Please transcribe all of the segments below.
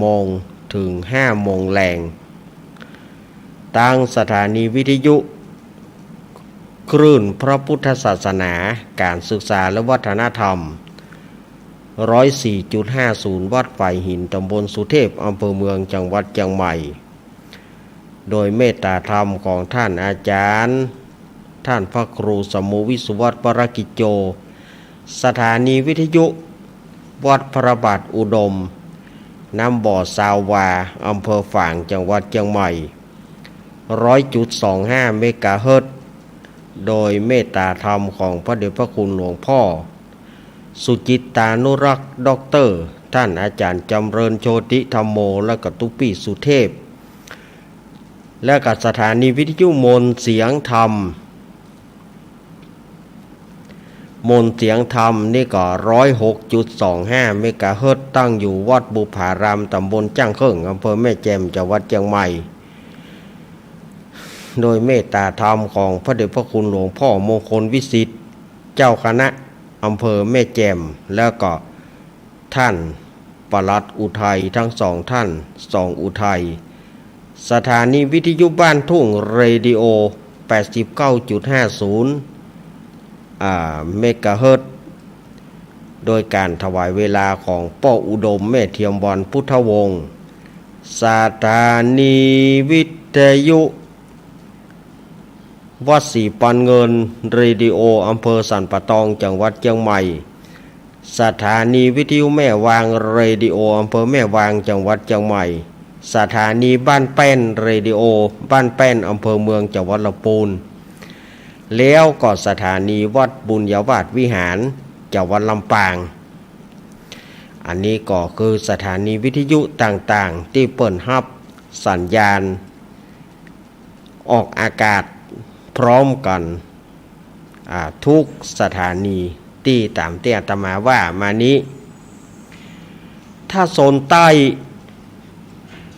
โมงถึง5 โมงแรงตั้งสถานีวิทยุคลื่นพระพุทธศาสนาการศึกษาและวัฒนธรรม 104.50 วัดฝ่ายหินตำบลสุเทพอำเภอเมืองจังหวัดเชียงใหม่โดยเมตตาธรรมของท่านอาจารย์ท่านพระครูสมุวิสุวัฒน์ปรกิจโจสถานีวิทยุวัดพระบาทอุดมน้ำบ่อซาวาอำเภอฝางจังหวัดเชียงใหม่ 100.25 เมกะเฮิรตซ์โดยเมตตาธรรมของพระเดชพระคุณหลวงพ่อสุจิตตานุรักษ์ด็อกเตอร์ท่านอาจารย์จำเริญโชติธรรมโมและก็ตุปี้สุเทพและกับสถานีวิทยุมนเสียงธรรมนี่ก็ 106.25 เมกะเฮิรตซ์ตั้งอยู่วัดบุพารามตำบลจ้างเคิ่งอำเภอแม่แจ่มจังหวัดเชียงใหม่โดยเมตตาธรรมของพระเดชพระคุณหลวงพ่อมงคลวิสิทธิ์เจ้าคณะอำเภอแม่แจ่มแล้วก็ท่านปลัดอุทัยทั้งสองท่านสองอุทัยสถานีวิทยุบ้านทุ่งเรดิโอ 89.50 เมกะเฮิรตซ์โดยการถวายเวลาของป้ออุดมแม่เทียมวันพุทธวงศ์สถานีวิทยุวัดศรีปันเงินเรดิโออำเภอสันปะตองจังหวัดเชียงใหม่สถานีวิทยุแม่วางเรดิโออำเภอแม่วางจังหวัดเชียงใหม่สถานีบ้านแป้นเรดิโอบ้านแป้นอำเภอเมืองจังหวัดลำพูนแล้วก็สถานีวัดบุญญาวาสวิหารจังหวัดลำปางอันนี้ก็คือสถานีวิทยุต่างๆที่เปิดรับสัญญาณออกอากาศพร้อมกันทุกสถานีที่ตามที่อาตมาว่ามานี้ถ้าโซนใต้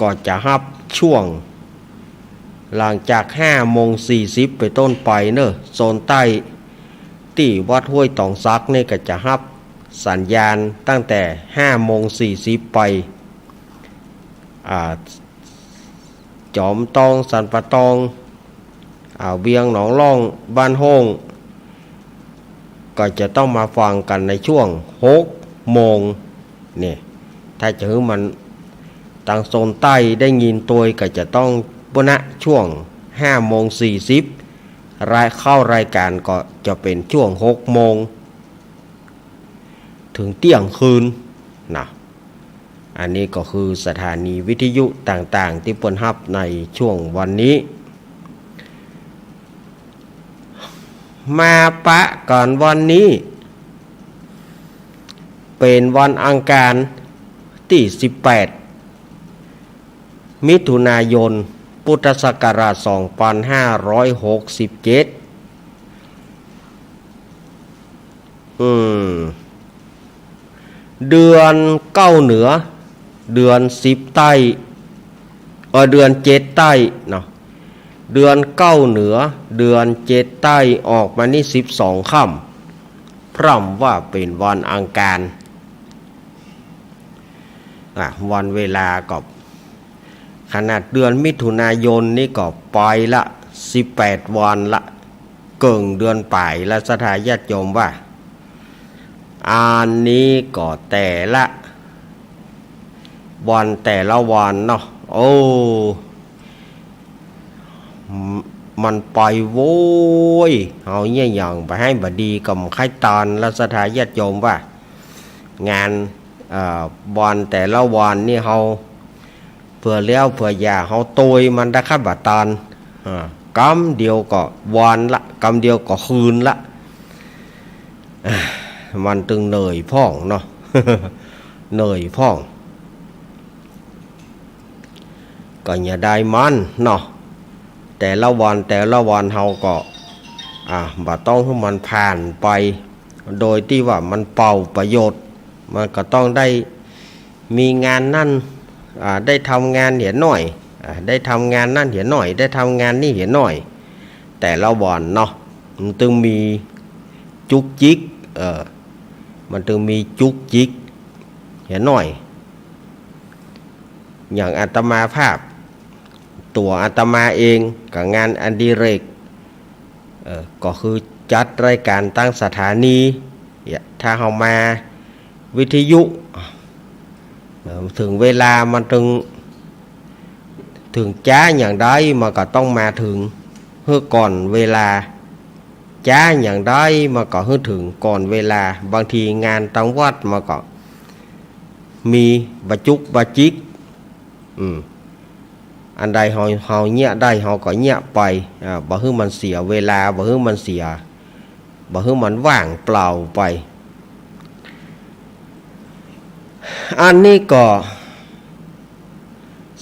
ก็จะรับช่วงหลังจาก5:40 ไปต้นไปเนอะโซนใต้ที่วัดห้วยตองซักนี่ก็จะรับสัญญาณตั้งแต่5:40 ไปจอมตองสันปะตองเวียงหนองล่องบ้านห้องก็จะต้องมาฟังกันในช่วง6 โมงเนี่ยถ้าจะให้มันทางโซนใต้ได้ยินตัวก็จะต้องบณช่วง5:40เข้ารายการก็จะเป็นช่วง6 โมงถึงเที่ยงคืนนะอันนี้ก็คือสถานีวิทยุต่างๆที่เปิดรับในช่วงวันนี้มาปะก่อนวันนี้เป็นวันอังคารที่18 มิถุนายนพุทธศักราช 2567เดือน9เหนือเดือน10ใต้เดือน7ใต้เนาะเดือน9เหนือเดือน7ใต้ออกมานี่12 ค่ำพร่ำว่าเป็นวันอังคารวันเวลาก็ขนาดเดือนมิถุนายนนี่ก็ไปละ18 วันละเกิงเดือนป่ายและสถาญาติโยมว่าอันนี้ก็แต่ละวันแต่ละวันเนาะโอ้มันไปโว้ยเอาเนี่ยอย่างไปให้บดีกับไข่ตอนและสถาญาติโยมว่างานวันแต่ละวันนี่เขาเพื่อแล้วเพื่อยาเขาตุยมันได้ค่าบาทตอนกำเดียวก็วันละกำเดียวก็คืนละมันตึงเหนื่อยพ่องเนาะ เหนื่อยพ่องก็อย่าได้มันเนาะแต่ละวันเฮาก็บ่ต้องให้มันผ่านไปโดยที่ว่ามันเป่าประโยชน์มันก็ต้องได้มีงานนั่นได้ทำงานเหียหน่อยได้ทำงานนั่นเหียหน่อยได้ทำงานนี่เหียหน่อยแต่ละวันเนาะมันต้องมีจุกจิกมันต้องมีจุกจิกเหียหน่อย อย่างอาตมาภาพตัวอาตมาเองกับงานอดิเรกก็คือจัดรายการตั้งสถานีถ้าเรามาวิทยุถึงเวลามันถึงจ้าอย่างใดมันก็ต้องมาถึงเพื่อก่อนเวลาจ้าอย่างใดมันก็ให้ถึงก่อนเวลาบางทีงานตั้งวัดมันก็มีบะจุกบะจิกอันใดเฮาเงี่ยได้เฮาก็เงี่ยไปบ่ให้มันเสียเวลาบ่ให้มันเสียบ่ให้มันว่างเปล่าไปอันนี้ก็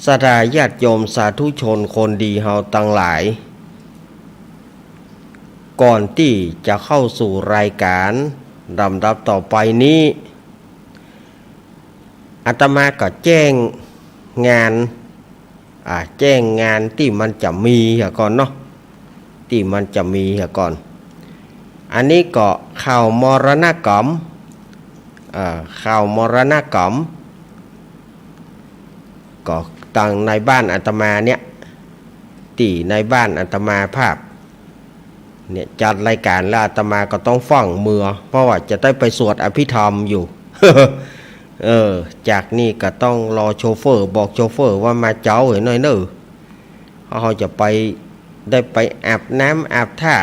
ศรัทธาญาติโยมสาธุชนคนดีเฮาทั้งหลายก่อนที่จะเข้าสู่รายการลำดับต่อไปนี้อาตมาก็แจ้งงานที่มันจะมีก่อนเนาะที่มันจะมีก่อนอันนี้ก็ข่าวมรณกรรมก็ตั้งในบ้านอาตมาเนี่ยที่ในบ้านอาตมาภาพเนี่ยจัดรายการแล้วอาตมาก็ต้องฟังมือเพราะว่าจะได้ไปสวดอภิธรรมอยู่ จากนี้ก็ต้องรอโชเฟอร์บอกโชเฟอร์ว่ามาเจ้าหน่อยเขาจะไปได้ไปอาบน้ำอาบท่า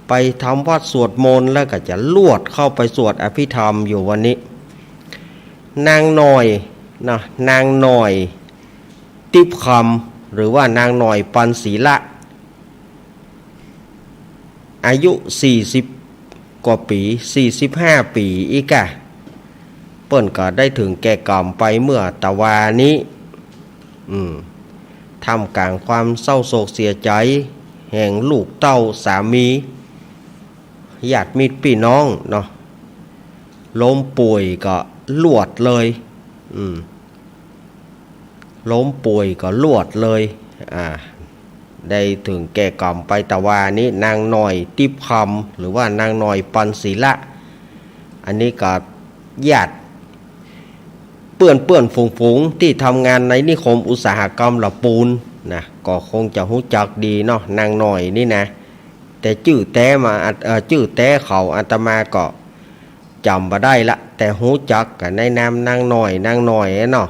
ไปทำวัดสวดมนต์แล้วก็จะลวดเข้าไปสวดอภิธรรมอยู่วันนี้นางหน่อยนะนางหน่อยติบคำหรือว่านางหน่อยปันศีละอายุ40กว่าปี45ปีอีกอะเปิ้นก็ได้ถึงแก่กรรมไปเมื่อตะวานี้ทำกลางความเศร้าโศกเสียใจแห่งลูกเต้าสามีญาติมิตรพี่น้องเนาะล้มป่วยก็ลวดเลยล้มป่วยก็ลวดเลยได้ถึงแก่กรรมไปตะวานี้นางหน่อยติบคำหรือว่านางหน่อยปันศีละอันนี้ก็ญาติเปื้อนฝูงที่ทำงานในนิคมอุตสาหกรรมละปูนนะก็คงจะรู้จักดีเนาะนางหน่อยนี่นะแต่ชื่อแต่เขาอาตมาก็จำมาได้ละแต่รู้จักกันในนามนางหน่อยเนาะ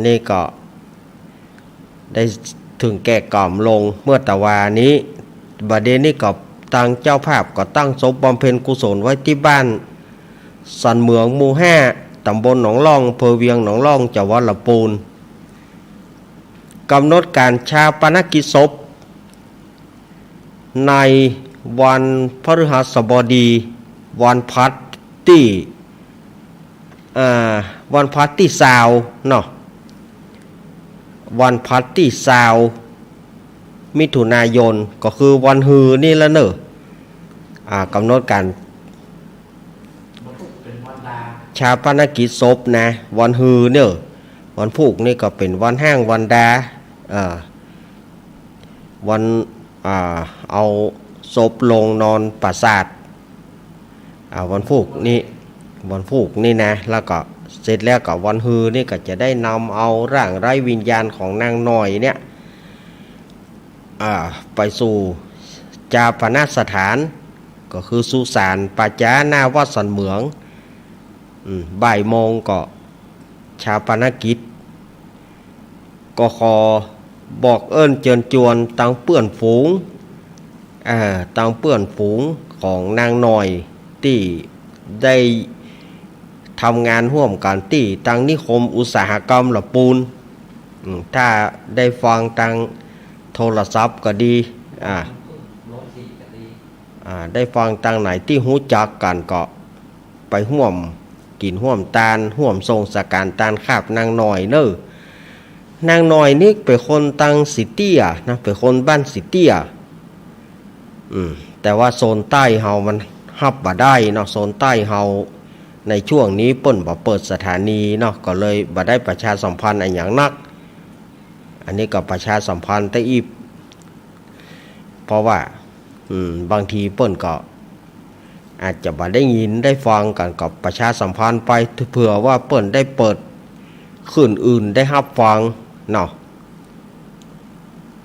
นี่ก็ได้ถึงแก่กรรมลงเมื่อตะวานี้บัดเดนี้ก็ทางเจ้าภาพก็ตั้งศพบำเพ็ญกุศลไว้ที่บ้านสันเหมืองหมู่5ตำบลหนองล่องอำเภอเวียงหนองล่องจังหวัดลำพูนกำหนดการชาปนกิจศพในวันพฤหัสบดีวันพัดที่สาวเนาะวันพัดที่สาวมิถุนายนก็คือวันฮือนี่แล้วเนอะกำหนดการชาปนกิจศพนะวันฮือเนอะวันพุกนี่ก็เป็นวันห้างวันดาวันเอาศพลงนอนปราสาทวันพุกนี่นะแล้วก็เสร็จแล้วก็วันฮือนี่ก็จะได้นำเอาร่างไร้วิญญาณของนางหน่อยเนี่ยไปสู่จาปนสถานก็คือสุสานป่าช้าหน้าวัดสันเหมืองบ่ายโมงก็ชาปนกิจก็ขอบอกเอิ้นเชิญชวนตั้งเปื้อนฝูงของนางหน่อยที่ได้ทำงานร่วมกันที่ตั้งนิคมอุตสาหกรรมละปูนถ้าได้ฟังทางโทรศัพท์ก็ดีได้ฟังทางไหนที่รู้จักกันก็ไปร่วมกินร่วมตาลร่วมทรงสการตาลคาบนางหน่อยเนอะนางหน่อยนี่เป็นคนตังสิเตียนะเป็นคนบ้านสิเตียแต่ว่าโซนใต้เฮามันฮับบ่ได้เนาะโซนใต้เฮาในช่วงนี้เปิ้นบ่เปิดสถานีเนาะก็เลยบ่ได้ประชาสัมพันธ์อะไรอย่างนักอันนี้ก็ประชาสัมพันธ์แต่อีกเพราะว่าบางทีเปิ้นก็อาจจะบ่ได้ยินได้ฟังกันกับประชาสัมพันธ์ไปเผื่อว่าเปิ้นได้เปิด คืนอื่นได้รับฟังเนาะ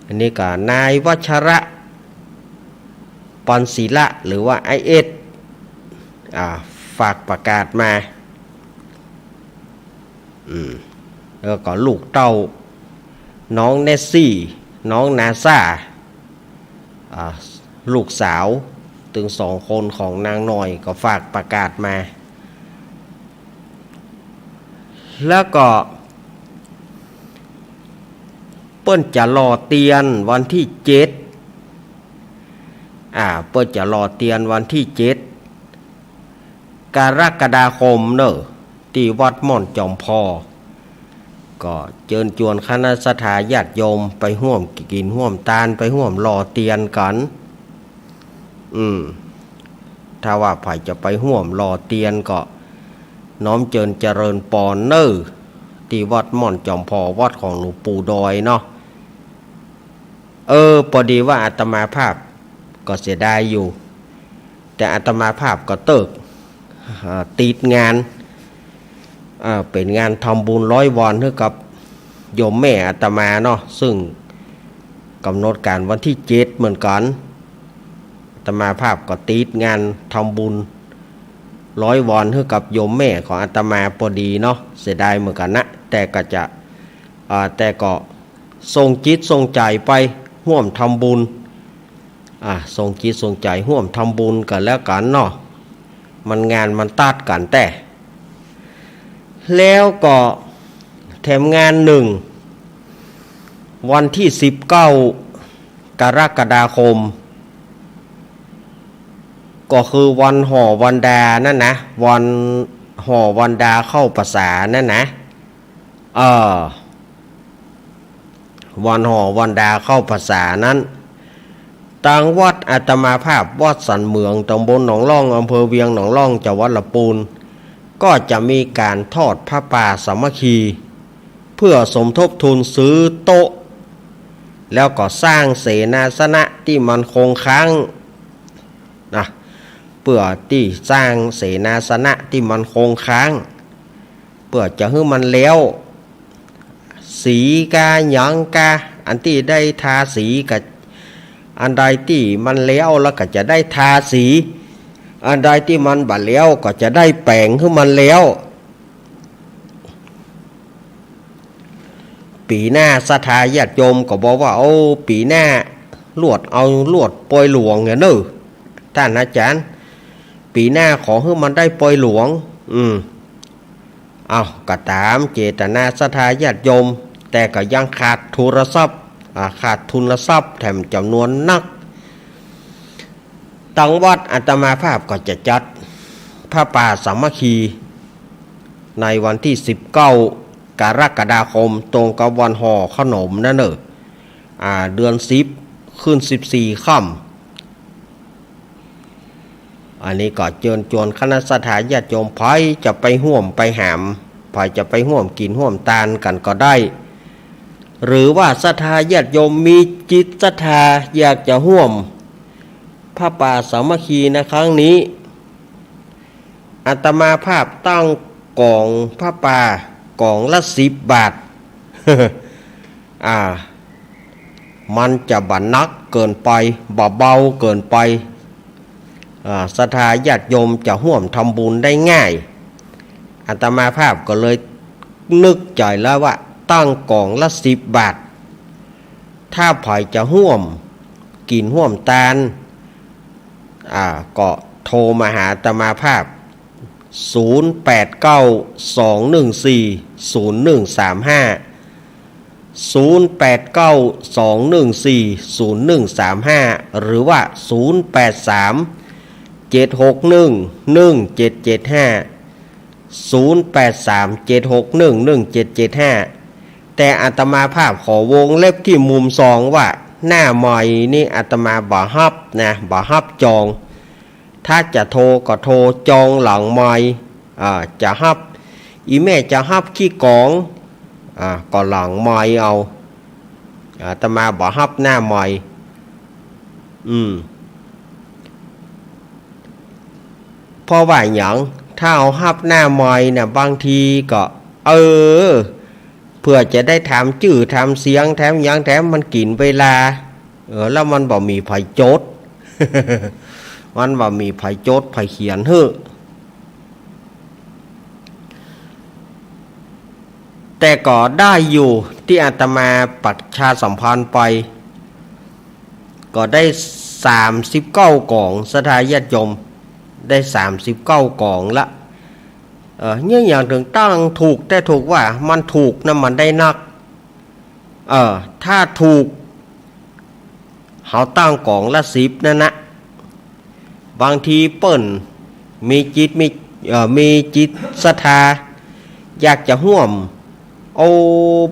อันนี้ก็นายวัชระปอนศิละหรือว่าISฝากประกาศมาแล้วก็ลูกเต้าน้องเนสซี่น้องนาซาลูกสาวถึง2 คนของนางหน่อยก็ฝากประกาศมาแล้วก็เปิ้นจะรอเตียนวันที่7เปิ้นจะรอเตียนวันที่7กรกฎาคมเนอะที่วัดม่อนจอมพอก็เชิญชวนคณะสัตยาติโยมไปร่วมกินร่วมทานไปร่วมรอเตียนกันถ้าว่าไผจะไปร่วมรอเตียนก็น้อมเจิญเจริญปอนเนอที่วัดม่อนจอมพอวัดของหลวงปู่ดอยเนาะพอดีว่าอาตมาภาพก็เสียดายอยู่แต่อาตมาภาพก็ติดงานเป็นงานทำบุญ100 วันให้กับโยมแม่อาตมาเนาะซึ่งกำหนดการวันที่7เหมือนกันอาตมาภาพก็ติดงานทำบุญ100 วันให้กับโยมแม่ของอาตมาพอดีเนาะเสียดายเหมือนกันนะแต่ก็ส่งจิตส่งใจไปร่วมทำบุญส่งจิตส่งใจร่วมทำบุญกันแล้วกันเนาะมันตัดกันแต่แล้วก็แถมงาน1วันที่19กรกฎาคมก็คือวันห่อวันดานั่นนะวันห่อวันดาเข้าพรรษานั่นนะวันห่อวันดาเข้าพรรษานั้นต่างวัดอาตมาภาพวัดสันเมืองตำบลหนองล่องอำเภอเวียงหนองล่องจังหวัดลำพูนก็จะมีการทอดผ้าป่าสามัคคีเพื่อสมทบทุนซื้อโต๊ะแล้วก็สร้างเสนาสนะที่มันคงค้างนะเพื่อที่สร้างเสนาสนะที่มันคงค้างเพื่อจะให้มันแล้วสีกาหยังกาอันที่ได้ทาสีกับอันใดที่มันแล้วก็จะได้ทาสีอันใดที่มันบัดแล้วก็จะได้แปลงให้มันแล้วปีหน้าศรัทธาญาติโยมก็บอกว่าปีหน้าลวดปล่อยหลวงเนี่ยเนอะท่านอาจารย์ปีหน้าขอให้มันได้ปล่อยหลวงก็ตามเจตนาศรัทธาญาติโยมแต่ก็ยังขาดทุนทรัพย์แถมจำนวนนักตั้งวัดอาตมาภาพก็จะจัดผ้าป่าสามัคคีในวันที่19กรกฎาคมตรงกับวันห่อขนมนั่นเนอะเดือน10ขึ้น14ค่ำอันนี้ก็เชิญชวนคณะสัตยาติโยมไผจะไปร่วมไปหามไผจะไปร่วมกินร่วมทานกันก็ได้หรือว่าศรัทธาญาติโยมมีจิตศรัทธาอยากจะร่วมผ้าป่าสามัคคีในครั้งนี้อาตมาภาพตั้งกล่องผ้าป่ากล่องละ10 บาท มันจะบันนักเกินไปเบาเกินไปศรัทธาญาติโยมจะร่วมทำบุญได้ง่ายอาตมาภาพก็เลยนึกใจแล้วว่าตั้งกล่องละ10 บาทถ้าไผจะร่วมกินร่วมทานก็โทรมาหาอาตมาภาพ0892140135หรือว่า0837611775แต่อาตมาภาพขอวงเล็บที่มุม2ว่าหน้าใหม่นี่อาตมาบ่ฮับจองถ้าจะโทรก็โทรจองหลังใหม่จะฮับอีแม่จะฮับขี้กองก็หลังใหม่เอาอาตมาบ่ฮับหน้าใหม่เพราะว่าหยังถ้าเอาฮับหน้าใหม่เนี่ยบางทีก็ เพื่อจะได้ทำจื่อทำเสียงแถมยังแถมมันกินเวลาแล้วมันบ่มีไผโจทย์ มันบ่มีไผโจทย์ไผเขียนเฮ้อแต่ก็ได้อยู่ที่อาตมาประชาสัมพันธ์ไปก็ได้39กล่องศรัทธาญาติโยมได้39กล่องละเนี่ยอย่างถึงตั้งถูกแต่ถูกว่ามันถูกนะมันได้นักถ้าถูกเขาตั้งกล่องละ10นั่นนะบางทีเปิ้นมีจิตศรัทธาอยากจะห่วม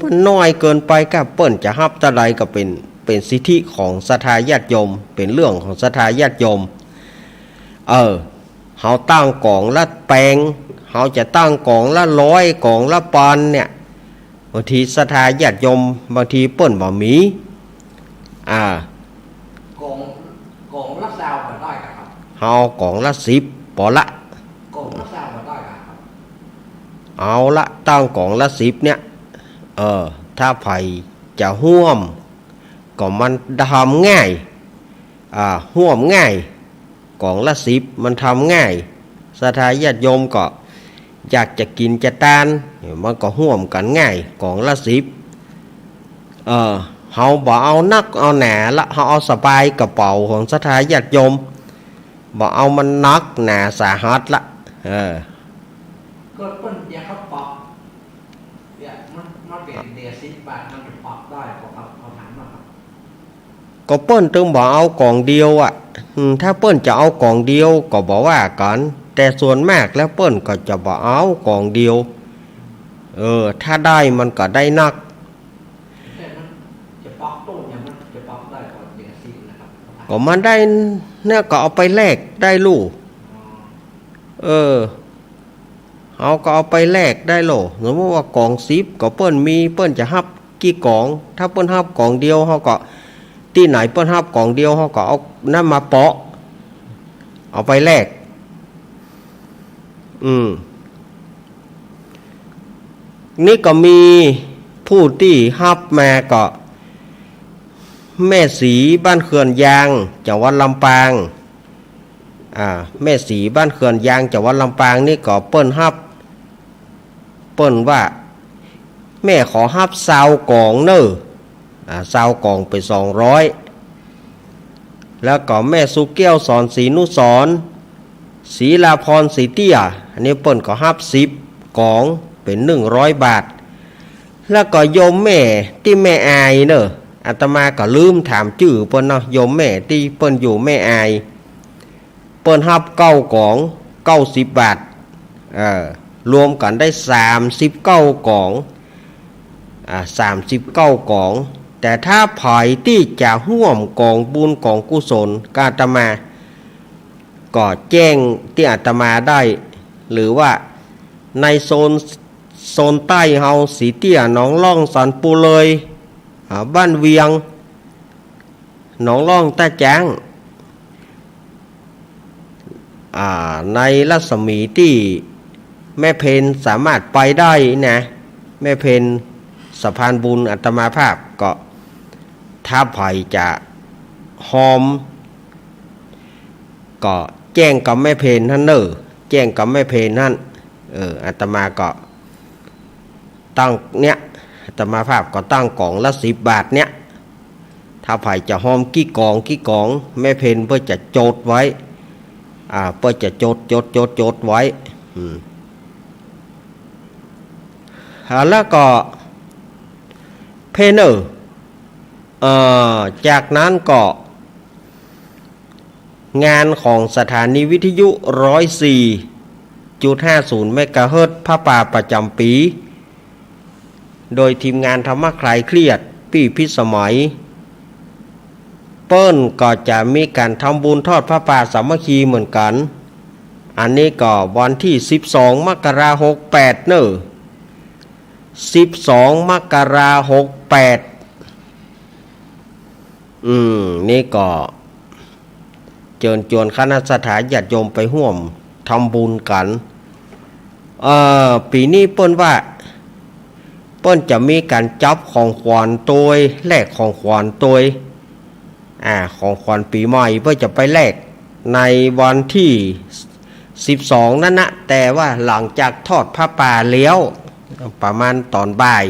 มันน้อยเกินไปก็เปิ้นจะฮับตะไดก็เป็นสิทธิของศรัทธาญาติโยมเป็นเรื่องของศรัทธาญาติโยมเขาตั้งกล่องละแปลงเขาจะตั้งกล่องละ100กล่องละพันเนี่ยบางทีศรัทธาญาติโยมบางทีเปิ้นบ่มีกล่องละซาวบ่ได้ครับเฮากล่องละ10พอละกล่องละซาวบ่ได้ครับเอาละตั้งกล่องละ10เนี่ยถ้าไผจะห่วมก็มันทำง่ายห่วมง่ายกล่องละ10มันทำง่ายศรัทธาญาติโยมก็อยากจะกินจะทานมันก็ห่วมกันง่ายกล่องละ10เฮาบ่เอานักเอาหนาละเฮาเอาสบายกระเป๋าของศรัทธาญาติโยมบ่เอามันนักหนาสาหัสละก็เปิ้นอยากเขาปอกเนี่ยมันเป็นเดีย10 บาทมันจะปอกได้เขาถามมาครับก็เปิ้นตึงบ่เอากล่องเดียวถ้าเปิ้นจะเอากล่องเดียวก็บอกว่ากันแต่ส่วนมากแล้วเปิ้นก็จะบ่เอากล่องเดียวถ้าได้มันก็ได้นักแต่มันจะปอกตู้เนี่ยมันจะปอกได้ก่อนเดีย10นะครับก็มันได้เนี่ยก็เอาไปแลกได้ลูกเอาก็เอาไปแลกได้โลสมมติว่ากล่อง10ก็เปิ้นมีเปิ้นจะฮับกี่กล่องถ้าเปิ้นฮับกล่องเดียวเฮาก็ที่ไหนเปิ้นฮับกล่องเดียวเฮาก็เอานั่นมาเปาะเอาไปแลกนี่ก็มีผู้ที่ฮับมาก็แม่สีบ้านเขื่อนยางจังหวัดลำปางแม่สีบ้านเขื่อนยางจังหวัดลำปางนี่ก็เปิ้นฮับเปิ้นว่าแม่ขอฮับ20กล่องเน้อ20กล่องไป200แล้วก็แม่สุเกี้ยวสอนศรีนุสรศรีลาพรศรีเตี้ยอันนี้เปิ้นก็ฮับ10กล่องเป็น100 บาทแล้วก็โยมแม่ที่แม่อายเน้ออาตมาก็ลืมถามชื่อเปิ้นเนาะโยมแม่ที่เปิ้นอยู่แม่อายเปิ้นฮับ9กล่อง90 บาทรวมกันได้39กล่อง39กล่องแต่ถ้าไผที่จะร่วมกองบุญกองกุศลกอาตมาก็แจ้งที่อาตมาได้หรือว่าในโซนใต้เฮาสีเตี้ยหนองล่องสันปูเลยบ้านเวียงหนองล่องตาจ้างในรัศมีที่แม่เพนสามารถไปได้นะแม่เพนสะพานบุญอาตมาภาพก็ถ้าไผจะหอมก็แจ้งกับแม่เพนท่านแจ้งกับแม่เพนท่านอาตมาก็ตั้งเนี้ยอาตมาภาพก็ตั้งกล่องละ10 บาทเนี้ยถ้าไผจะหอมกี่กล่องแม่เพนเพื่อจะโจทย์ไว้เพื่อจะโจทย์ไว้แล้วก็เพนจากนั้นก็งานของสถานีวิทยุ 104.50 เมกะเฮิรตซ์พระป่าประจำปีโดยทีมงานธรรมะคลายเครียดปี้พิสมัยเปิ้นก็จะมีการทำบุญทอดพระป่าสามัคคีเหมือนกันอันนี้ก็วันที่12 มกราคม 68เนอะ12 มกราคม 68นี่ก็เชิญชวนคณะสัตยาญาติโยมไปร่วมทำบุญกันปีนี้เปิ้น ปิ้นจะมีการจับของขวัญตัวแลกของขวัญตัวของขวัญปีใหม่เพื่อจะไปแลกในวันที่12นั่นนะแต่ว่าหลังจากทอดผ้าป่าเลี้ยวประมาณตอนบ่าย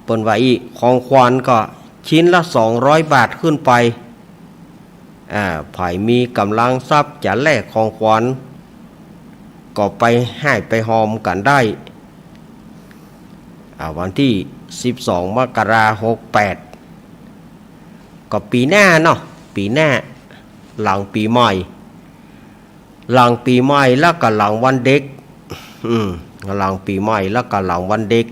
เปิ้นว่าอีกของขวัญก็ชิ้นละ200 บาทขึ้นไปไผมีกำลังทรัพย์จะแลกของขวัญก็ไปให้ไปหอมกันได้วันที่12 มกราคม 68ก็ปีหน้าเนาะปีหน้าหลังปีใหม่หลังปีใหม่แล้วก็หลังวันเด็กหลังปีใหม่แล้วก็หลังวันเด็ก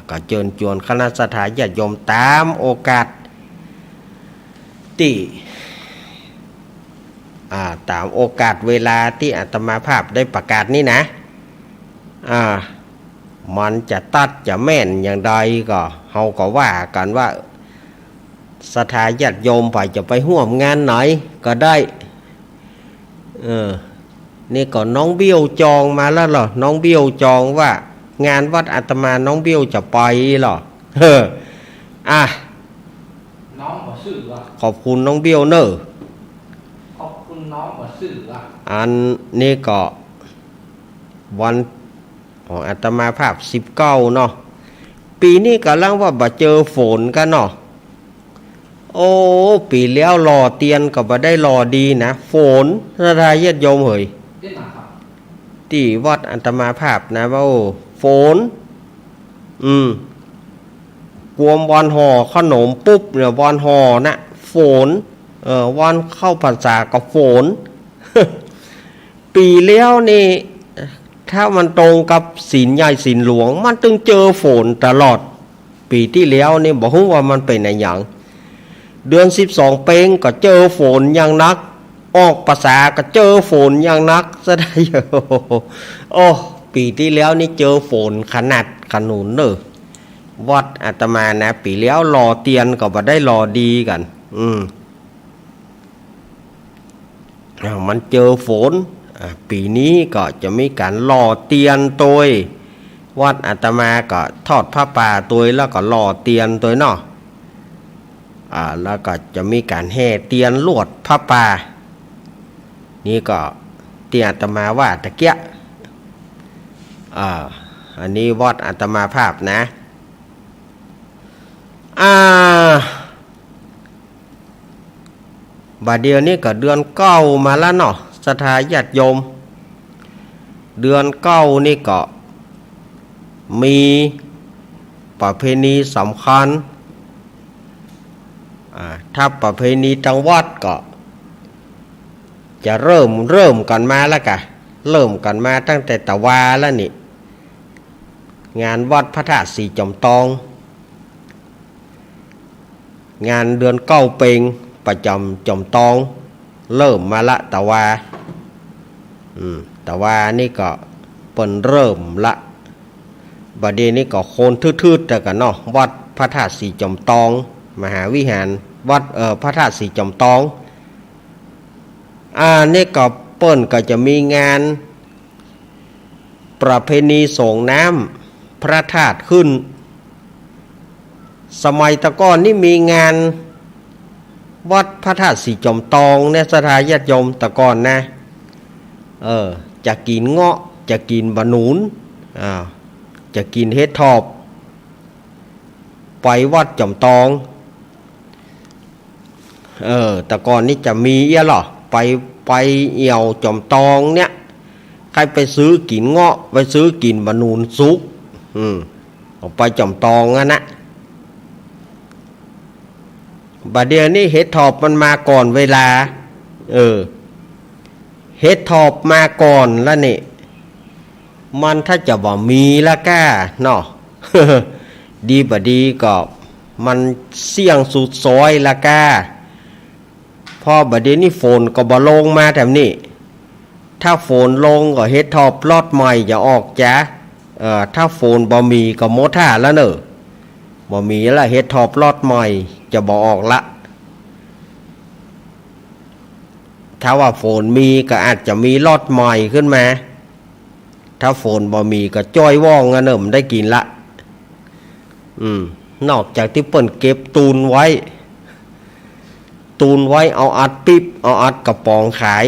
ก็เชิญชวนคณะสัตยาญาติโยมตามโอกาสที่ตามโอกาสเวลาที่อาตมาภาพได้ประกาศนี่นะมันจะตัดจะแม่นอย่างใดก็เฮาก็ว่ากันว่าสัตยาญาติโยมไปจะไปร่วมงานไหนก็ได้นี่ก็น้องเบี้ยวจองมาแล้วเหรอน้องเบี้ยวจองว่างานวัดอาตมาน้องเบี้ยวจะไปเหรอน้องบ่ซื้อขอบคุณน้องเบี้ยวเนอะขอบคุณน้องบ่ซื้ออันนี้ก็วันของอาตมาภาพ19เนาะปีนี้กำลังว่าบ่เจอฝนกันเนาะโอ้ปีแล้วรอเตียนก็บ่ได้รอดีนะฝนพระทายญาติโยมเฮ้ยที่วัดอาตมาภาพนะว่าโอ้ฝนกวมวันห่อขนมปุ๊บเนี่ยวันห่อนะฝนวันเข้าพรรษาก็ฝน ปีแล้วนี่ถ้ามันตรงกับศีลใหญ่ศีลหลวงมันต้องเจอฝนตลอดปีที่แล้วนี่บอกว่ามันเป็นอะไรอย่างเดือน12เป้งก็เจอฝนอย่างนักออกภาษาก็เจอฝนอย่างนักซะได้โอ้ปีที่แล้วนี่เจอฝนขนาดขนุนเนอะวัดอาตมานะปีแล้วรอเตียนก็บ่ได้รอดีกันมันเจอฝนปีนี้ก็จะมีการรอเตียนตัววัดอาตมาก็ทอดผ้าป่าตัวแล้วก็รอเตียนตัวเนาะแล้วก็จะมีการแห่เตียนลวดผ้าป่านี่ก็เตียนอาตมาว่าตะเกียะอันนี้วัดอาตมาภาพนะบัดเดียวนี้ก็เดือนเก้ามาแล้วเนาะสัทธาญาติโยมเดือนเก้านี่ก็มีประเพณีสำคัญถ้าประเพณีจังหวัดก็จะเริ่มกันมาแล้วกะเริ่มกันมาตั้งแต่ตะวาแล้วนี่งานวัดพระธาตุสีจอมตองงานเดือนเก้าเปงประจำจอมตองเริ่มมาละตะวาตะวานี่ก็เปิ่นเริ่มละบัดเดี๋ยวนี้ก็โคนทืดๆแต่กันเนาะวัดพระธาตุสีจอมตองมหาวิหารวัดพระธาตุสีจอมตองนี่ก็เปิ้นก็จะมีงานประเพณีส่งน้ำพระธาตุขึ้นสมัยตะก้อนนี่มีงานวัดพระธาตุสีจอมตองเนี่ยสัทธาญาติโยมตะก้อนนะจะกินเงาะจะกินบะหนุนจะกินเฮ็ดทอบไปวัดจอมตองตะก้อนนี่จะมีหรอไปเอี่ยวจอมตองเนี่ยใครไปซื้อกินเงาะไปซื้อกินบะหนุนซุกออกไปจอมตองนะบัดเดี๋ยวนี้เฮ็ดทอบมันมาก่อนเวลาเฮ็ดทอบมาก่อนแล้วนี่มันถ้าจะบ่มีละก้าเนาะ ดีบ่ดีก็มันเสี่ยงสุดซอยละก้าพอบัดเดี๋ยวนี้ฝนก็บ่ลงมาแถวนี้ถ้าฝนลงก็เฮ็ดทอบลอดใหม่จะออกจ้ะถ้าฝนบ่มีก็หมดท่าแล้วเนอะบ่มีละเฮ็ดทอบลอดใหม่จะบ่ออกละถ้าว่าฝนมีก็อาจจะมีลอดใหม่ขึ้นมา ถ้าฝนบ่มีก็จ้อยว่องกันมันได้กินละนอกจากที่เปิ้นเก็บตูนไว้เอาอัดปิ๊บเอาอัดกระป๋องขาย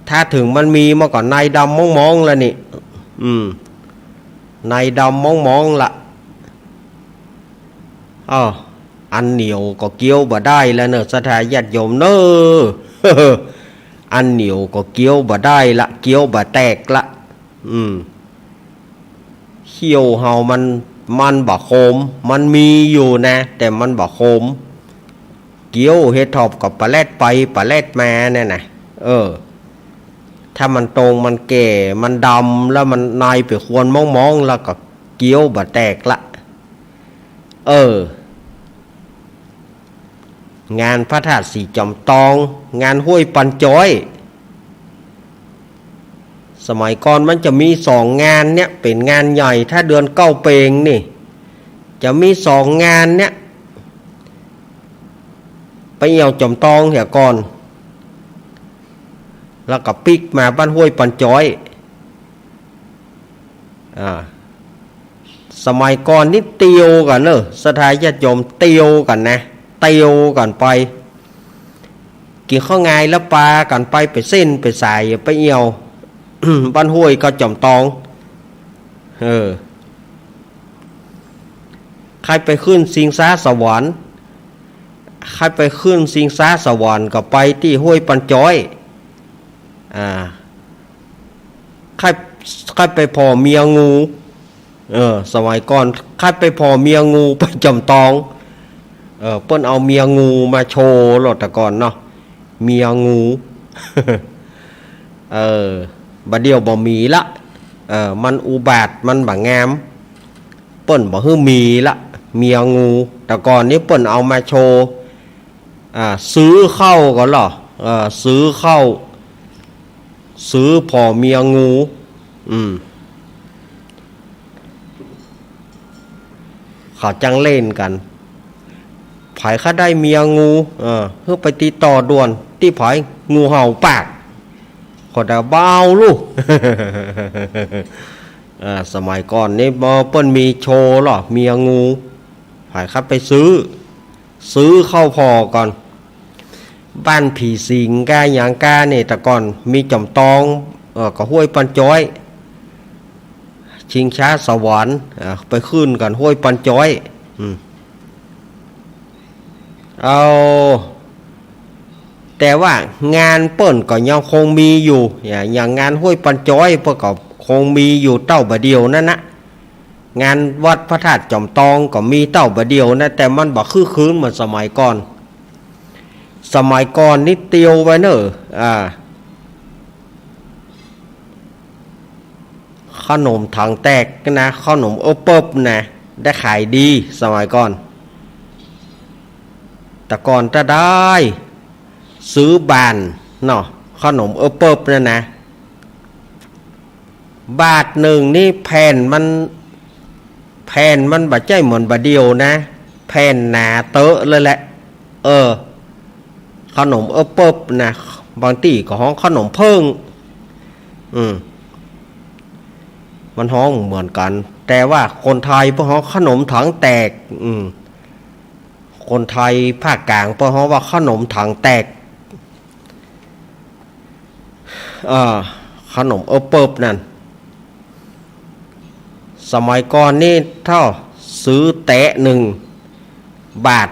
ถ้าถึงมันมีมาก่อนในดำมองๆแล้วนี่ในดำมองๆละอันเหนียวก็เกี้ยวบ่ได้แล้วเนอะสถาญาติโยมเนอะอันเหนียวก็เกี้ยวบ่ได้ละเกี้ยวบ่แตกละเขี้ยวเฮามันบ่คมมันมีอยู่นะแต่มันบ่คมเกี้ยวเฮ็ดทอบกับปลาแรดไปปลาแรดมาเนี่ยนะถ้ามันตรงมันแก่มันดำแล้วมันนายไปควรมองแล้วก็เกี้ยวบ่แตกละงานพระธาตุสีจอมตองงานห้วยปันจ้อยสมัยก่อนมันจะมี2 งานเนี่ยเป็นงานใหญ่ถ้าเดือนเก้าเปงนี่จะมี2 งานเนี่ยไปเอี่ยวจอมตองเหี่ยก่อนแล้วก็ปิกมาบ้านห้วยปันจ้อยสมัยก่อนนี่เตียวกันเนอะสถาญาติโยมเตียวกันนะเตียวกันไปกินข้าวงายแล้วปลากันไปเส้นไปสายไปเอี่ยว บ้านห้วยก็จอมตองใครไปขึ้นสิงสาสวรรค์ใครไปขึ้นสิงสาสวรรค์ก็ไปที่ห้วยปันจ้อยใครไปพอเมียงูสมัยก่อนใครไปพอเมียงูไปจอมตองเปิ้นเอาเมียงูมาโชว์รถแต่ก่อนเนาะเมียงูบัดเดียวบ่มีละมันอุบาทมันบ่งามเปิ้นบ่ฮื้อมีละเมียงูแต่ก่อนนี้เปิ้นเอามาโชว์ซื้อเข้าก่อนเหรอซื้อเข้าซื้อพอเมียงูเขาจังเล่นกันไผข้าได้เมียงูเพื่อไปติดต่อด่วนที่ไผงูเห่าปากขอดาเบาลูก สมัยก่อนนี่เปิ้นมีโชว์หรอเมียงูไผข้าไปซื้อเข้าพอก่อนบ้านผีสิงกาอย่างกาเนี่ยแต่ก่อนมีจอมตองก็ห้วยปันจ้อยชิงช้าสวรรค์ไปขึ้นกันห้วยปันจ้อยแต่ว่างานเปิ้นก็ยังคงมีอยู่อย่างงานห้วยปันจ้อยเปิ้นก็คงมีอยู่เต้าบะเดียวนั่นนะงานวัดพระธาตุจอมตองก็มีเต้าบะเดียวนะแต่มันบ่คือคืนเหมือนสมัยก่อนนี่เตียวไว้เนอะขนมถังแตกนะขนมอบเปิบนะได้ขายดีสมัยก่อนแต่ก่อนจะได้ซื้อบานเนาะขนมอบเปิบนั่นนะบาทหนึ่งนี่แผ่นมันบาดใจเหมือนบาเดียวนะแผ่นหนาเตอะเลยแหละขนมอบเปิบนะบางทีก็ห้องขนมเพิ่งมันห้องเหมือนกันแต่ว่าคนไทยพวกเขาขนมถังแตกคนไทยภาคกลางพวกเขาว่าขนมถังแตกขนมอบเปิบนั่นสมัยก่อนนี่เท่าซื้อแตะ1 บาท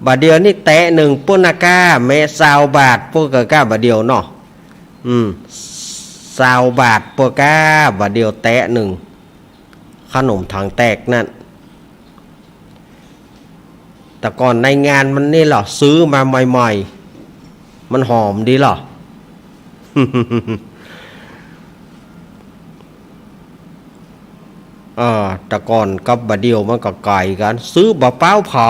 บาทเดียวนี่แตะ1ปุ้นากาเม20 บาทปุ้นกะบาทเดียวเนาะ20 บาทปุ้นกาบาทเดียวแตะ1ขนมถังแตกนั่นแต่ก่อนในงานมันนี่หรอซื้อมาใหม่ๆมันหอมดีหรอ แต่ก่อนกับบะเดียวมันก็ไก่กันซื้อบะเป้าเผา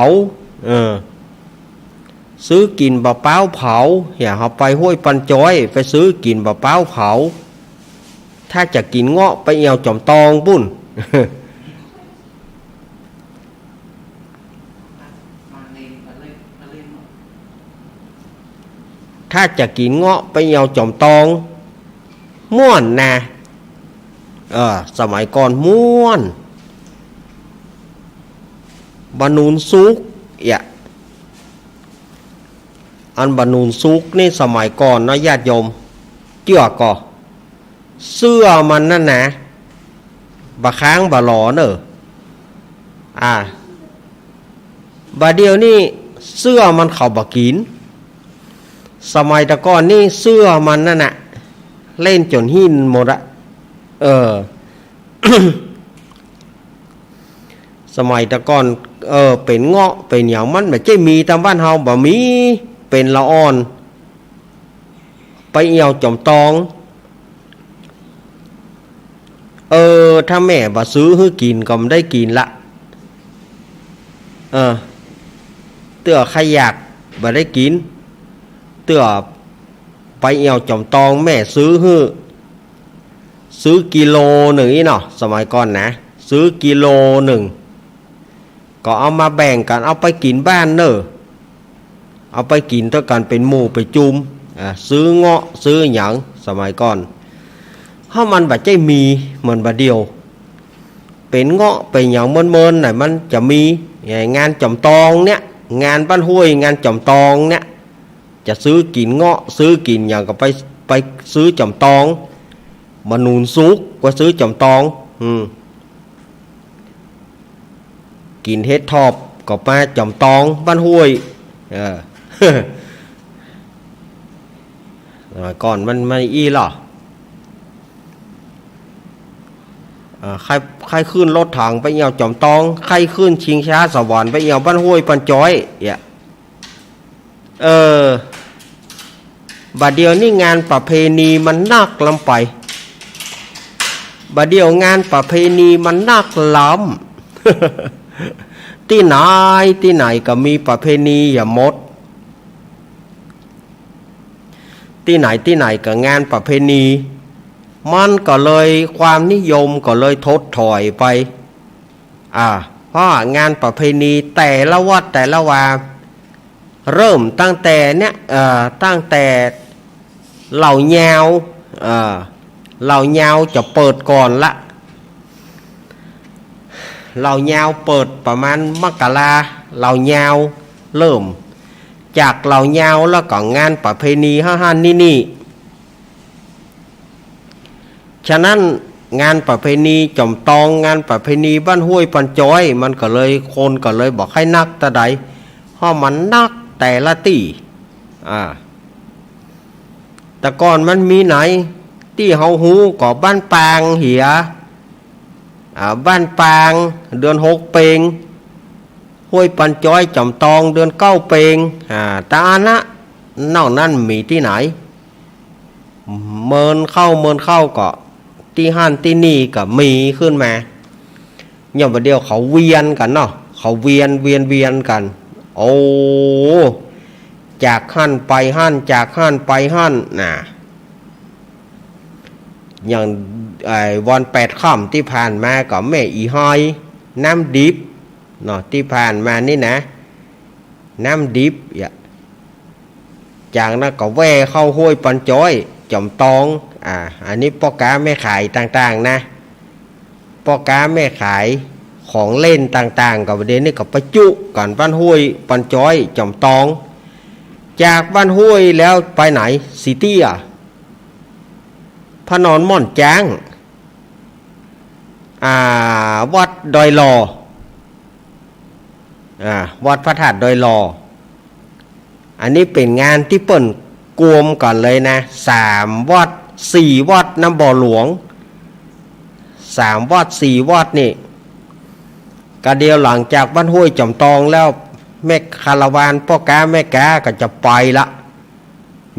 ซื้อกินบะเป้าเผาอย่าเอาไปห้วยปันจ้อยไปซื้อกินบะเป้าเผาถ้าจะกินเงาะไปเอี่ยวจอมตองปุ้น อ ถ้าจะกินเงาะไปเอาจอมตองม่วนนะสมัยก่อนม่วนบานูนซุกอันบานูนซุกนี่สมัยก่อนนะญาติโยมเกี่ยวก่อเสื้อมันนั่นนะบะค้างบะหลอเนอะบาเดียวนี่เสื้อมันเขาบะกินสมัยตะก่อนนี่เสื้อมันนั่นน่ะเล่นจนหินหมดอะสมัยตะก่อนเป็นเงาะเป็นอย่างมันแบบจะมีตามบ้านเฮาบ่มีเป็นละอ่อนไปเอี่ยวจอมตองถ้าแม่บ่ซื้อให้กินก็ไม่ได้กินละเตื้อใครอยากบ่ได้กินเตื้อไปเอี่ยวจอมตองแม่ซื้อกิโลหนึ่งนี่เนาะสมัยก่อนนะซื้อกิโลหนึ่งก็เอามาแบ่งกันเอาไปกินบ้านเนอะเอาไปกินเท่ากันเป็นหมู่ไปจุมซื้อเงาะซื้อหยังสมัยก่อนถ้ามันแบบใจมีมันบะเดียวเป็นเงาะเป็นอย่างเมินๆไหนมันจะมีงานจอมตองเนี้ยงานบ้านห้วยงานจอมตองเนี้ยจะซื้อกินเงาะซื้อกินอย่างก็ไปซื้อจอมตองมานูนซุกก็ซื้อจอมตองกินเฮ็ดทอบก็มาจอมตองบ้านห้วยก่อนมันไม่อีหรอใครขึ้นรถถังไปเอี่ยวจอมตองใครขึ้นชิงช้าสวรรค์ไปเอี่ยวบ้านห้วยปันจ้อยบัดเดียวนี่งานประเพณีมันนักลำไปบัดเดียวงานประเพณีมันนักล้ำที่ไหนก็มีประเพณีอย่าหมดที่ไหนก็งานประเพณีมันก็เลยความนิยมก็เลยถดถอยไปเพราะงานประเพณีแต่ละวัดแต่ละวาเริ่มตั้งแต่เนี้ยตั้งแต่เหล่ายาวจะเปิดก่อนละเหล่ายาวเปิดประมาณมกราเหล่ายาวเริ่มจากเหล่ายาวแล้วก็งานประเพณีห้านนี่ฉะนั้นงานประเพณีจอมตองงานประเพณีบ้านห้วยปันจ้อยมันก็เลยคนก็เลยบอกให้นักแต่ใดเพราะมันนักแต่ละตีแต่ก่อนมันมีไหนที่เฮาหูก็บ้านปางเหียบ้านปางเดือน6เปงห้วยปันจ้อยจอมตองเดือน9เปงตานะนอกนั้นมีที่ไหนเมินเข้าก็ที่ห้านที่นี่ก็มีขึ้นมาอย่างประเดียวเขาเวียนกันเนาะเขาเวียนกันโอ้จากห้านไปห้านจากห้านไปห้านอย่างวัน8 ค่ำที่ผ่านมาก็แม่อีหอยน้ำดิบเนาะที่ผ่านมานี่นะน้ำดิบจากนั้นก็แว่เข้าห้วยปันจ้อยจอมตองอันนี้พ่อค้าแม่ขายต่างๆนะพ่อค้าแม่ขายของเล่นต่างๆกับประเด็นนี้กับประจุกันบ้านห้วยปันจ้อยจอมตองจากบ้านห้วยแล้วไปไหนซิตี้พระนอนม่อนจ้างวัดดอยลอวัดพระธาตุดอยลออันนี้เป็นงานที่เปิ่นกวมก่อนเลยนะ3 วัด 4 วัดน้ำบ่อหลวง3 วัด 4 วัดนี่กะเดียวหลังจากบ้านห้วยจอมตองแล้วแม่คาราวานพ่อค้าแม่ค้าก็จะไปละ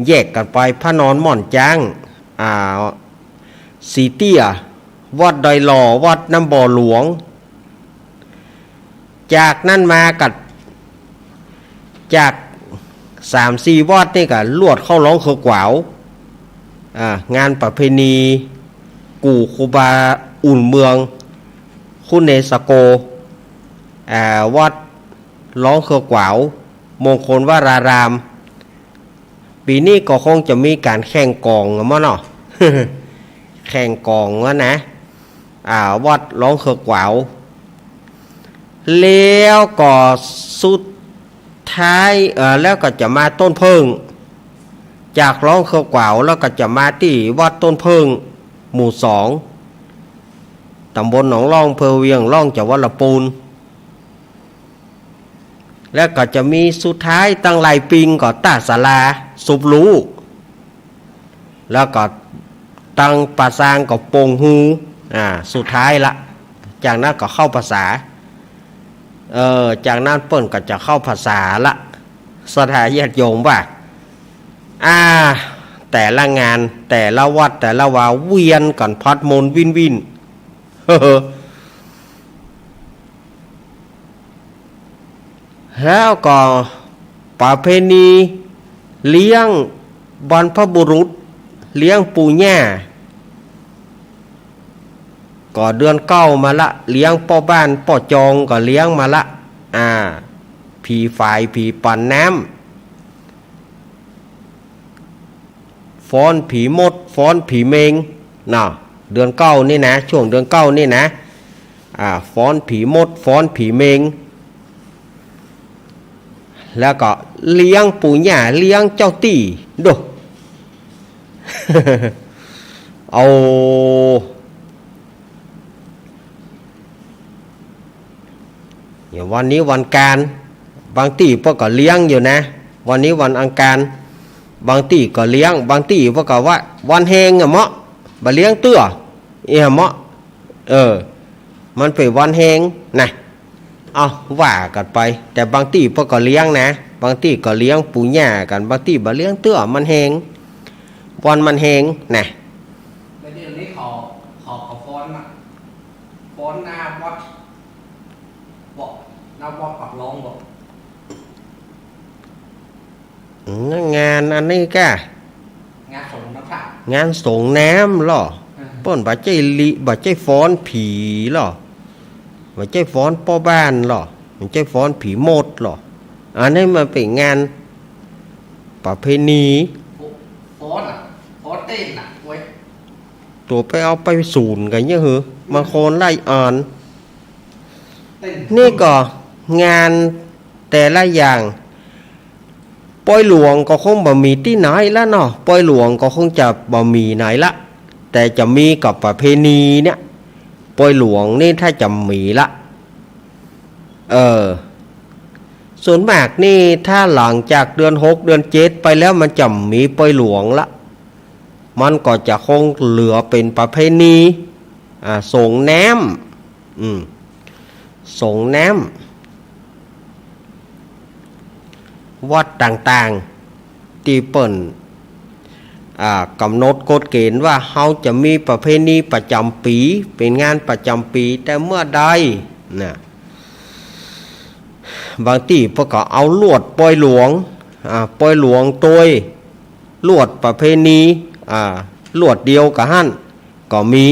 แยกกันไปพระนอนม่อนจ้างสีเตี้ยวัดดอยหล่อวัดน้ำบ่อหลวงจากนั้นมากัดจาก3-4 วัดนี่ก็ลวดเข้าร้องขวาวงานประเพณีกู่คูบาอุ่นเมืองคุณเนสโกวัดร้องขวาวมงคลวราราม ปีนี้ก็คงจะมีการแข่งกองมั้งเนาะ แข่งกองวะนะวัดร้องเขือกหวาวแล้วก็สุดท้ายแล้วก็จะมาต้นเพิงจากร้องเขือกหวาวแล้วก็จะมาที่วัดต้นเพิงหมู่2ตำบลหนองล่องอำเภอเวียงล่องจังหวัดลำพูนแล้วก็จะมีสุดท้ายตั้งไหลปิงก็ตาศาลาสุบลูแล้วก็ตั้งปาซางก็โป่งฮูสุดท้ายละจากนั้นก็เข้าภาษาจากนั้นเปิ้นก็จะเข้าภาษาละสถานญาติโยมว่าแต่ละงานแต่ละวัดแต่ละวาเวียนกันพัดมนวินวิน แล้วก็ประเพณีเลี้ยงบรรพบุรุษเลี้ยงปู่ย่าก็เดือน9มาละเลี้ยงพ่อบ้านพ่อจองก็เลี้ยงมาละผีฝ่ายผีปั่นน้ำฟ้อนผีมดฟ้อนผีเมงน่ะเดือน9นี่นะช่วงเดือน9นี่นะฟ้อนผีมดฟ้อนผีเมงแล้วก็เลี้ยงปู่ย่าเลี้ยงเจ้าตี้ดู เอาอย่างวันนี้วันการบางตี้พวกก็เลี้ยงอยู่นะวันนี้วันอังคารบางตี้ก็เลี้ยงบางตี้พวกก็ว่าวันแหงอะเมาะบ่เลี้ยงเตื้อเมาะมันเป็นวันแหงนะเอาว่ากันไปแต่บางที่พวกก็เลี้ยงนะบางที่ก็เลี้ยงปู่ย่ากันบางที่บ่เลี้ยงเตื้อมันแหงวันมันแหงนะแล้วเดี๋ยวนี้ขอฟ้อนนะฟ้อนหน้าวัดบอกหน้าวัดปักลองบอกงานอันนี้ก็งานส่งน้ำพระงานส่งน้ำหรอเปิ้นบ่ใจฟ้อนผีหรอไม่ใช่ฟ้อนพ่อบ้านหรอไม่ใช่ฟ้อนผีโมดหรออันนี้มันเป็นงานประเพณีฟ้อนเต้นเว้ยตัวไปเอาไปศูนย์กันเนี่ยเหรอมาโคนไล่อ่านนี่ก็งานแต่ละอย่างปอยหลวงก็คงบ่มีที่ไหนแล้วเนาะปอยหลวงก็คงจะบ่มีไหนละแต่จะมีกับประเพณีเนี่ยปอยหลวงนี่ถ้าจะมีละส่วนมากนี่ถ้าหลังจากเดือน6เดือน7ไปแล้วมันจะมีปอยหลวงละมันก็จะคงเหลือเป็นประเพณีส่งน้ำส่งน้ำวัดต่างๆที่เปิ่นกำหนดกฎเกณฑ์ว่าเขาจะมีประเพณีประจำปีเป็นงานประจำปีแต่เมื่อใดนะบางที่พวกก็เอาลวดปอยหลวงตัวลวดประเพณีลวดเดียวกับหั่นก็มี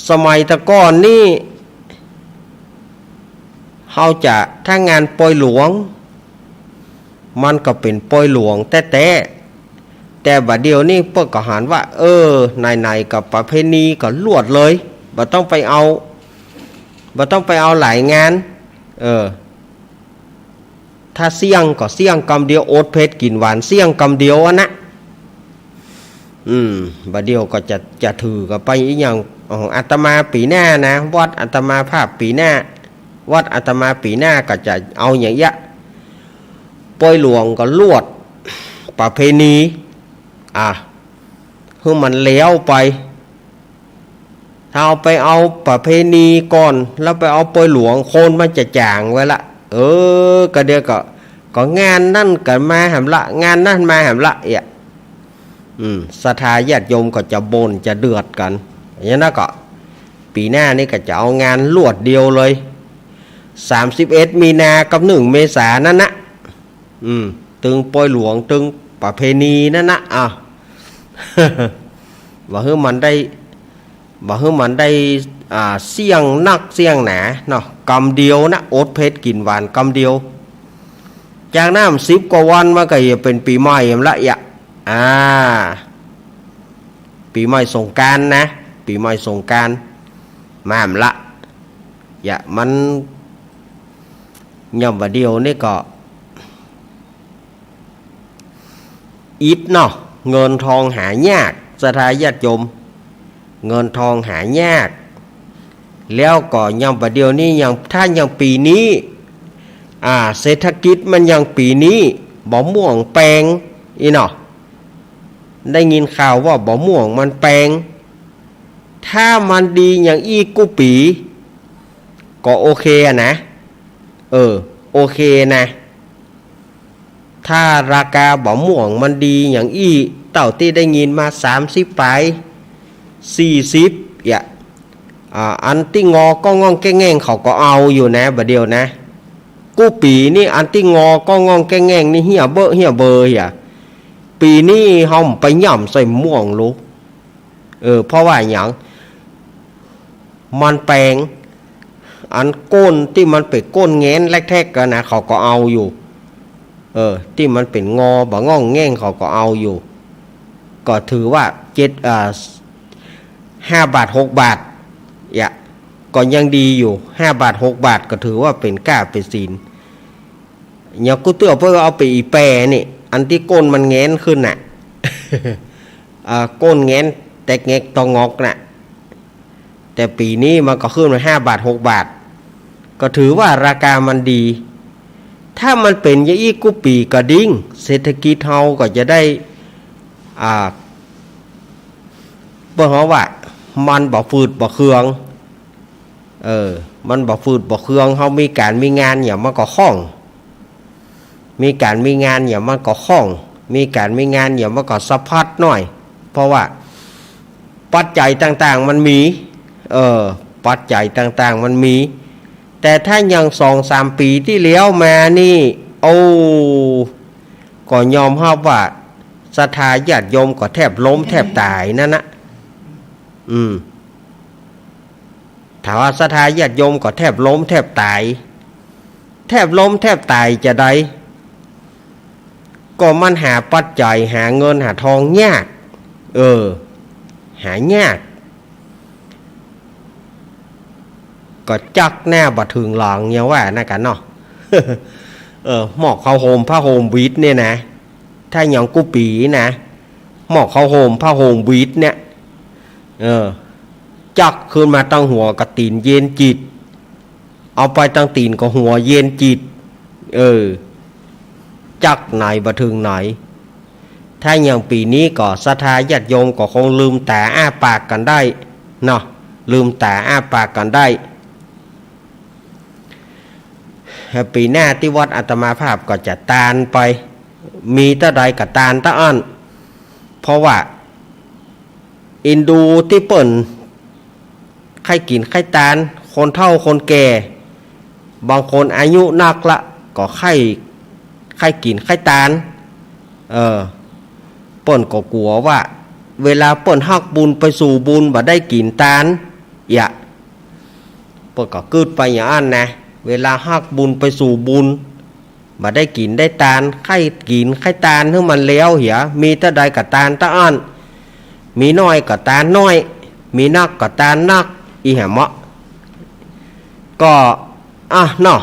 สมัยตะก้อนนี่เขาจะถ้างานปอยหลวงมันก็เป็นปอยหลวงแต่บัดเดียวนี่เปิ้นก็หันว่าไหนๆกับประเพณีก็ลวดเลยบ่ต้องไปเอาหลายงานถ้าเสี่ยงก็เสี่ยงกำเดียวโอดเพชรกินหวานเสี่ยงกำเดียวนะบัดเดียวก็จะถือกับไปอีกอย่างของอาตมาปีหน้านะวัดอาตมาภาพปีหน้าวัดอาตมาปีหน้าก็จะเอาอย่างยะปอยหลวงก็ลวดประเพณีคือมันเลี้ยวไปถ้าเอาไปเอาประเพณีก่อนแล้วไปเอาปอยหลวงโคนมันจะจางไว้ละก็เดี๋ยวก็งานนั่นกันมาหำละงานนั่นมาหำละศรัทธาญาติโยมก็จะบ่นจะเดือดกันอย่างนั้นก็ปีหน้านี่ก็จะเอางานลวดเดียวเลย31มีนากับ1เมษายนนั่นนะตึงปอยหลวงตึงประเพณีนั่นนะว่าให้มันได้เสี่ยงนักเสี่ยงหนาเนาะกำเดียวนะโอ๊ตเพชรกินหวานกำเดียว จากน้ำ10 กว่าวันมันก็จะเป็นปีใหม่ละอย่าปีใหม่สงกรานต์นะปีใหม่สงกรานต์มาละอย่ามันย่ำว่าเดียวนี่ก็อิดเนาะเงินทองหายากศรัทธาญาติโยมเงินทองหายากแล้วก็ย่ำว่าเดียวนี้ยังถ้ายังปีนี้เศรษฐกิจมันยังปีนี้บ่ม่วงแปลงอีเนาะได้ยินข่าวว่าบ่ม่วงมันแปลงถ้ามันดีอย่างอีกุปีก็โอเคนะโอเคนะถ้าราคาบ่ม่วงมันดีอย่างอีเต่าที่ได้ยินมา30ไป40อันที่งอก็งองแก้งเขาก็เอาอยู่นะบัดเดียวนะกูปีนี่อันที่งอก็งองแก้งนี่เหี่ยเบอปีนี้เฮาไปย่ำใส่ม่วงลูกเพราะว่าอย่างมันแปลงอันก้นที่มันเป็นก้นแง้นแรกแทกกันนะเขาก็เอาอยู่ที่มันเป็นงอบ่ง่องแง่งเขาก็เอาอยู่ก็ถือว่า5 บาท 6 บาทก็ยังดีอยู่5 บาท 6 บาทก็ถือว่าเป็นก้าเป็นศีลอย่ากูเตือเพื่อเอาไปอีแปรนี่อันที่ก้นมันแง้นขึ้นน่ะ ก้นแง้นแตกแงกตองงอกน่ะแต่ปีนี้มันก็ขึ้นมา5 บาท 6 บาทก็ถือว่าราคามันดีถ้ามันเป็นอย่างอีกกูปีก็ดิ้งเศรษฐกิจเฮาก็จะได้เพราะว่ามันบ่ฝืดบ่เคืองมันบ่ฝืดบ่เคืองเฮามีการมีงานอย่างมันก็คล่องมีการมีงานอย่างมันก็คล่องมีการมีงานอย่างมันก็สะพัดหน่อยเพราะว่าปัจจัยต่างๆมันมีปัจจัยต่างๆมันมีแต่ถ้ายัง 2-3 ปีที่แล้วมานี่ก็ยอมรับว่าศรัทธาญาติโยมก็แทบล้มแทบตายนั่นนะถ้าว่าศรัทธาญาติโยมก็แทบล้มแทบตายแทบล้มแทบตายจะได้ก็มันหาปัจจัยหาเงินหาทองยากหายากก็จักแน่บ่ถึงหลังเนี่ยว่านะกันเนาะ หมอกเขาโฮมผ้าโฮมวีดเนี่ยนะถ้าอย่างกูปีนะหมอกเขาโฮมผ้าโฮมวีดเนี่ยจักขึ้นมาตั้งหัวกับตีนเย็นจิตเอาไปตั้งตีนกับหัวเย็นจิตจักไหนบ่ถึงไหนถ้าอย่างปีนี้ก็ศรัทธาญาติโยมก็คงลืมตาอ้าปากกันได้เนาะลืมตาอ้าปากกันได้ปีหน้าที่วัดอาตมาภาพก็จะตานไปมีตะใดกับตานตะอันเพราะว่าอินดูที่เปิ่นใครกินใครตานคนเฒ่าคนแก่บางคนอายุนักละก็ใครกินใครตานเปิ่นก็กลัวว่าเวลาเปิ่นฮักบุญไปสู่บุญบ่ได้กินตานเปิ่นก็กึดไปอย่างนั้นนะเวลาฮักบุญไปสู่บุญบ่ได้กินได้ตานใครกินใครตานให้มันแล้วเหียมีตะใดกับตานตะอันมีน้อยกับตานน้อยมีนักกับตานนักอีแหมะก็เนาะ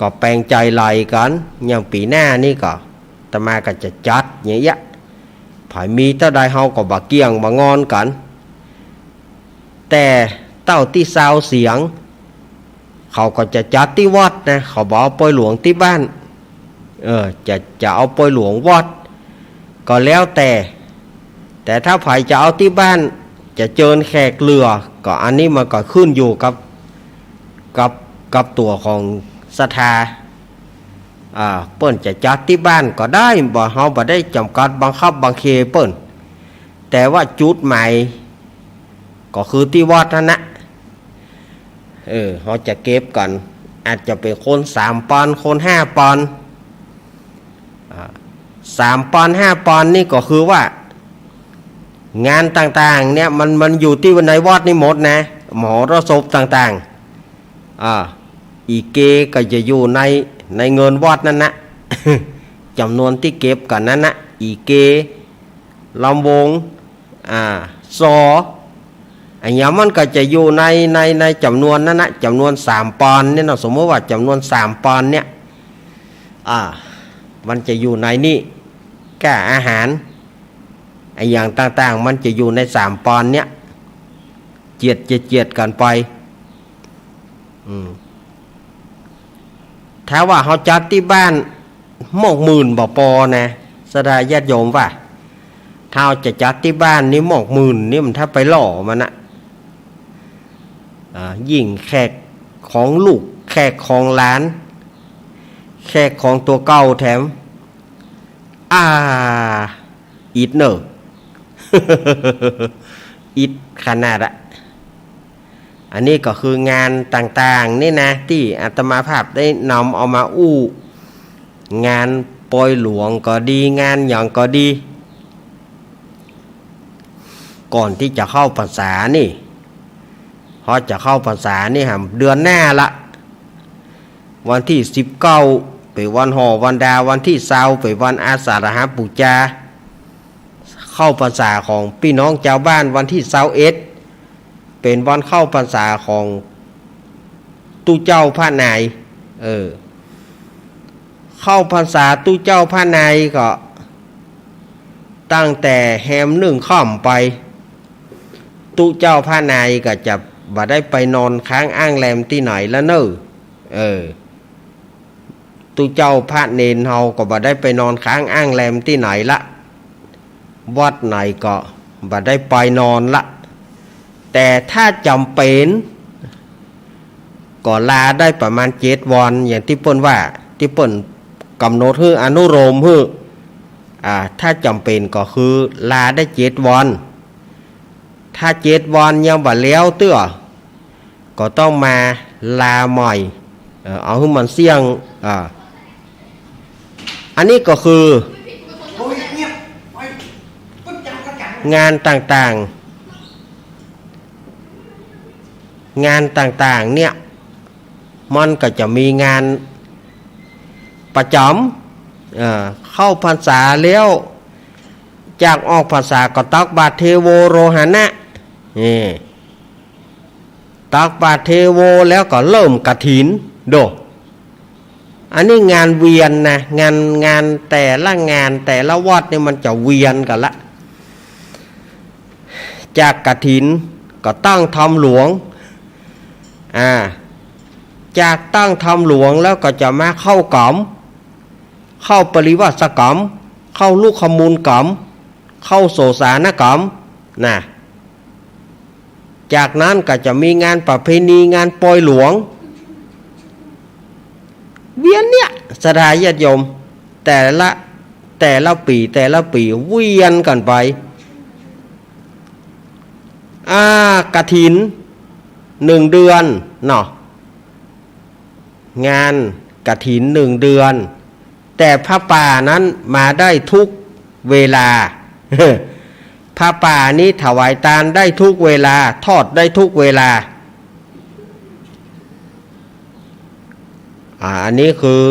ก็แปลงใจไหลกันอย่างปีหน้านี่ก็อาตมาก็จะจัดอย่างเงี้ยผายมีเท่าใดเฮาก็บ่เกี่ยงบ่งอนกันแต่เต้าที่ซาวเสียงเขาก็จะจัดที่วัดนะเขาบอกเอาปล่อยหลวงที่บ้านจะเอาปล่อยหลวงวัดก็แล้วแต่ถ้าไผจะเอาที่บ้านจะเจิญแขกเรือก็อันนี้มันก็ขึ้นอยู่กับตัวของศรัทธาเปิ้นจะจัดที่บ้านก็ได้บ่เฮาบ่ได้จำกัดบังคับบังเคเปิ้นแต่ว่าจุดใหม่ก็คือที่วัดนั่นนะเขาจะเก็บกันอาจจะเป็นคน3 ปอนด์คน5 ปอนด์3 ปอนด์5 ปอนด์นี่ก็คือว่างานต่างๆเนี่ยมันอยู่ที่ในวัดนี่หมดนะหมอรสพต่างๆอีเกก็จะอยู่ใน ในเงินวัดนั่นนะ จำนวนที่เก็บกันนั้นนะอีเกลำวงซออันนี้มันก็จะอยู่ในจำนวนนั้นนะจำนวน3 ปอนด์เนี่ยเราสมมติว่าจำนวน3 ปอนด์เนี่ยมันจะอยู่ในนี่ก้าอาหารไอ้อย่างต่างๆมันจะอยู่ใน3 ปอนด์เนี่ยเจียดกันไปถ้าว่าเขาจัดที่บ้าน10,000บ่พอนะสดาญาติโยมว่าถ้าจะจัดที่บ้านนี่10,000นี่มันถ้าไปหล่อมันนะยิ่งแขกของลูกแขกของหลานแขกของตัวเก่าแถมอิดเนอะอิดขนาดอันนี้ก็คืองานต่างๆนี่นะที่อาตมาภาพได้นำเอามางานปอยหลวงก็ดีงานอย่างก็ดีก่อนที่จะเข้าพรรษานี่พอจะเข้าพรรษานี่ครับเดือนหน้าละวันที่19เป็นวันห่อวันดาวันที่20เป็นวันอาสาฬหบูชาเข้าพรรษาของพี่น้องชาวบ้านวันที่21เป็นวันเข้าพรรษาของตู้เจ้าพระนายเข้าพรรษาตู้เจ้าพระนายก็ตั้งแต่แฮม1 ค่ำไปตู้เจ้าพระนายก็จะบ่ได้ไปนอนค้างอ้างแรมที่ไหนแล้วเนอะตู้เจ้าพระเนนเฮาก็บ่ได้ไปนอนค้างอ้างแรมที่ไหนละวัดไหนก็บ่ได้ไปนอนละแต่ถ้าจำเป็นก็ลาได้ประมาณ7 วันอย่างที่เปิ้นว่าที่เปิ้นกำหนดให้อนุโลมให้ถ้าจำเป็นก็คือลาได้7 วันถ้า7 วันยังบ่แล้วเตื้อก็ต้องมาลาใหม่เอาให้มันเสี่ยงอันนี้ก็คืองานต่างๆเนี่ยมันก็จะมีงานประจำเข้าพรรษาแล้วจากออกพรรษาก็ตักบาตรเทโวโรหณะตักบาตรเทโวแล้วก็เริ่มกฐินอันนี้งานเวียนนะงานแต่ละวัดเนี่ยมันจะเวียนกันละจากกฐินก็ตั้งธรรมหลวงจากตั้งธรรมหลวงแล้วก็จะมาเข้ากรรมเข้าปริวัติกรรมเข้าลูกขมูลกรรมเข้าโสสานกรรมนะจากนั้นก็จะมีงานประเพณีงานปอยหลวงเวียนเนี่ยสถาญาติโยมแต่ละปีเวียนกันไปกฐิน1 เดือนเนาะงานกฐิน1 เดือนแต่พระป่านั้นมาได้ทุกเวลา พระป่านี้ถวายทานได้ทุกเวลาทอดได้ทุกเวลาอันนี้คือ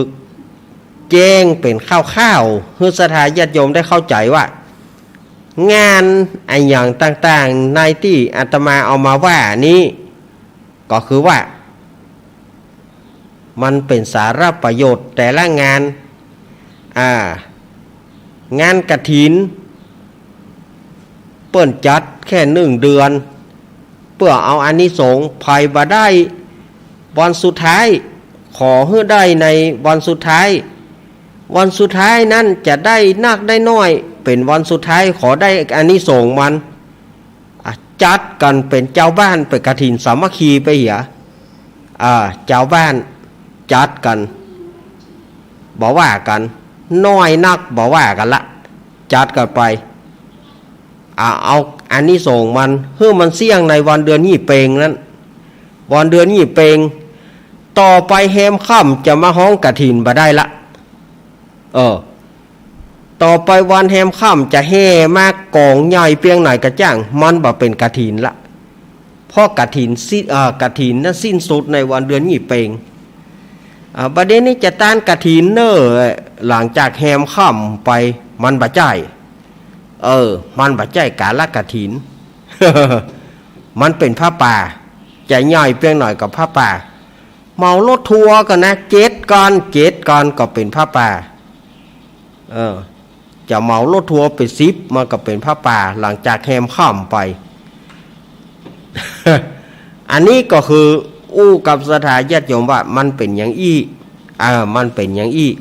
แจ้งเป็นข้าวๆให้ศรัทธาญาติโยมได้เข้าใจว่างานไอ้อย่างต่างๆในที่อาตมาเอามาว่านี้ก็คือว่ามันเป็นสาระประโยชน์แต่ละงานงานกฐินเปิ้นจัดแค่1 เดือนเพื่อเอาอานิสงส์ภัยบ่ได้วันสุดท้ายขอให้ได้ในวันสุดท้ายนั้นจะได้นักได้น้อยเป็นวันสุดท้ายขอได้อานิสงส์มันจัดกันเป็นเจ้าบ้านไปกฐินสามัคคีไปเหียเจ้าบ้านจัดกันบอกว่ากันน้อยนักบอกว่ากันละจัดกันไปเอาอานิสงส์มันเพื่อมันเสี่ยงในวันเดือนยี่เปงนั้นวันเดือนยี่เปงต่อไปแฮมค่ำจะมาห้องกฐินบ่ได้ละต่อไปวันแฮมค่ำจะแห่มากกองใหญ่เพียงไหนกระจ่างมันบ่เป็นกฐินละเพราะกฐินนั้นสิ้นสุดในวันเดือนยี่เปง ประเด็นนี้จะต้านกระถินเนอร์หลังจากแฮมค่ำไปมันบะใจมันบะใจกาละกระถิน มันเป็นผ้าป่าจะย่อยเพียงหน่อยกับผ้าป่าเมารถทัวร์กันนะ7 ก่อนก็เป็นผ้าป่าจะเมารถทัวร์ไป10มันก็เป็นผ้าป่าหลังจากแฮมค่ำไป อันนี้ก็คืออู้กับสถาญาติโยมว่ามันเป็นอย่างอี้มันเป็นอย่างอี้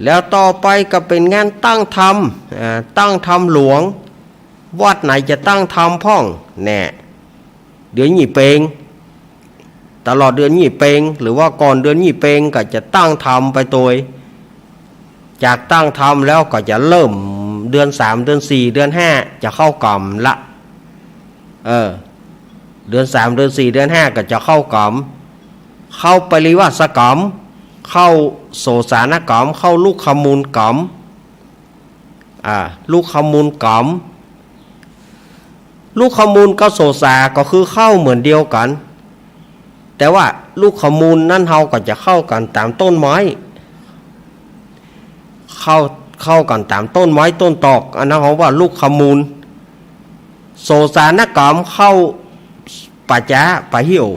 แล้วต่อไปก็เป็นงานตั้งธรรมหลวงวัดไหนจะตั้งธรรมพ่องแน่เดือนยี่เปงตลอดเดือนยี่เปงหรือว่าก่อนเดือนยี่เปงก็จะตั้งธรรมไปตัวจากตั้งธรรมแล้วก็จะเริ่มเดือน3เดือน4เดือน5จะเข้ากรรมละเดือน3เดือน4เดือน5ก็จะเข้ากรรมเข้าปริวาสกรรมเข้าโสสานกรรมเข้าลูกขมูลกรรมลูกขมูลกรรมลูกขมูลก็โสสาก็คือเข้าเหมือนเดียวกันแต่ว่าลูกขมูลนั่นเฮาก็จะเข้ากันตามต้นไม้เข้ากันตามต้นไม้ต้นตอกอันนั้นเขาว่าลูกขมูลโสสานกรรมเข้าป่าจ้าป่าหิว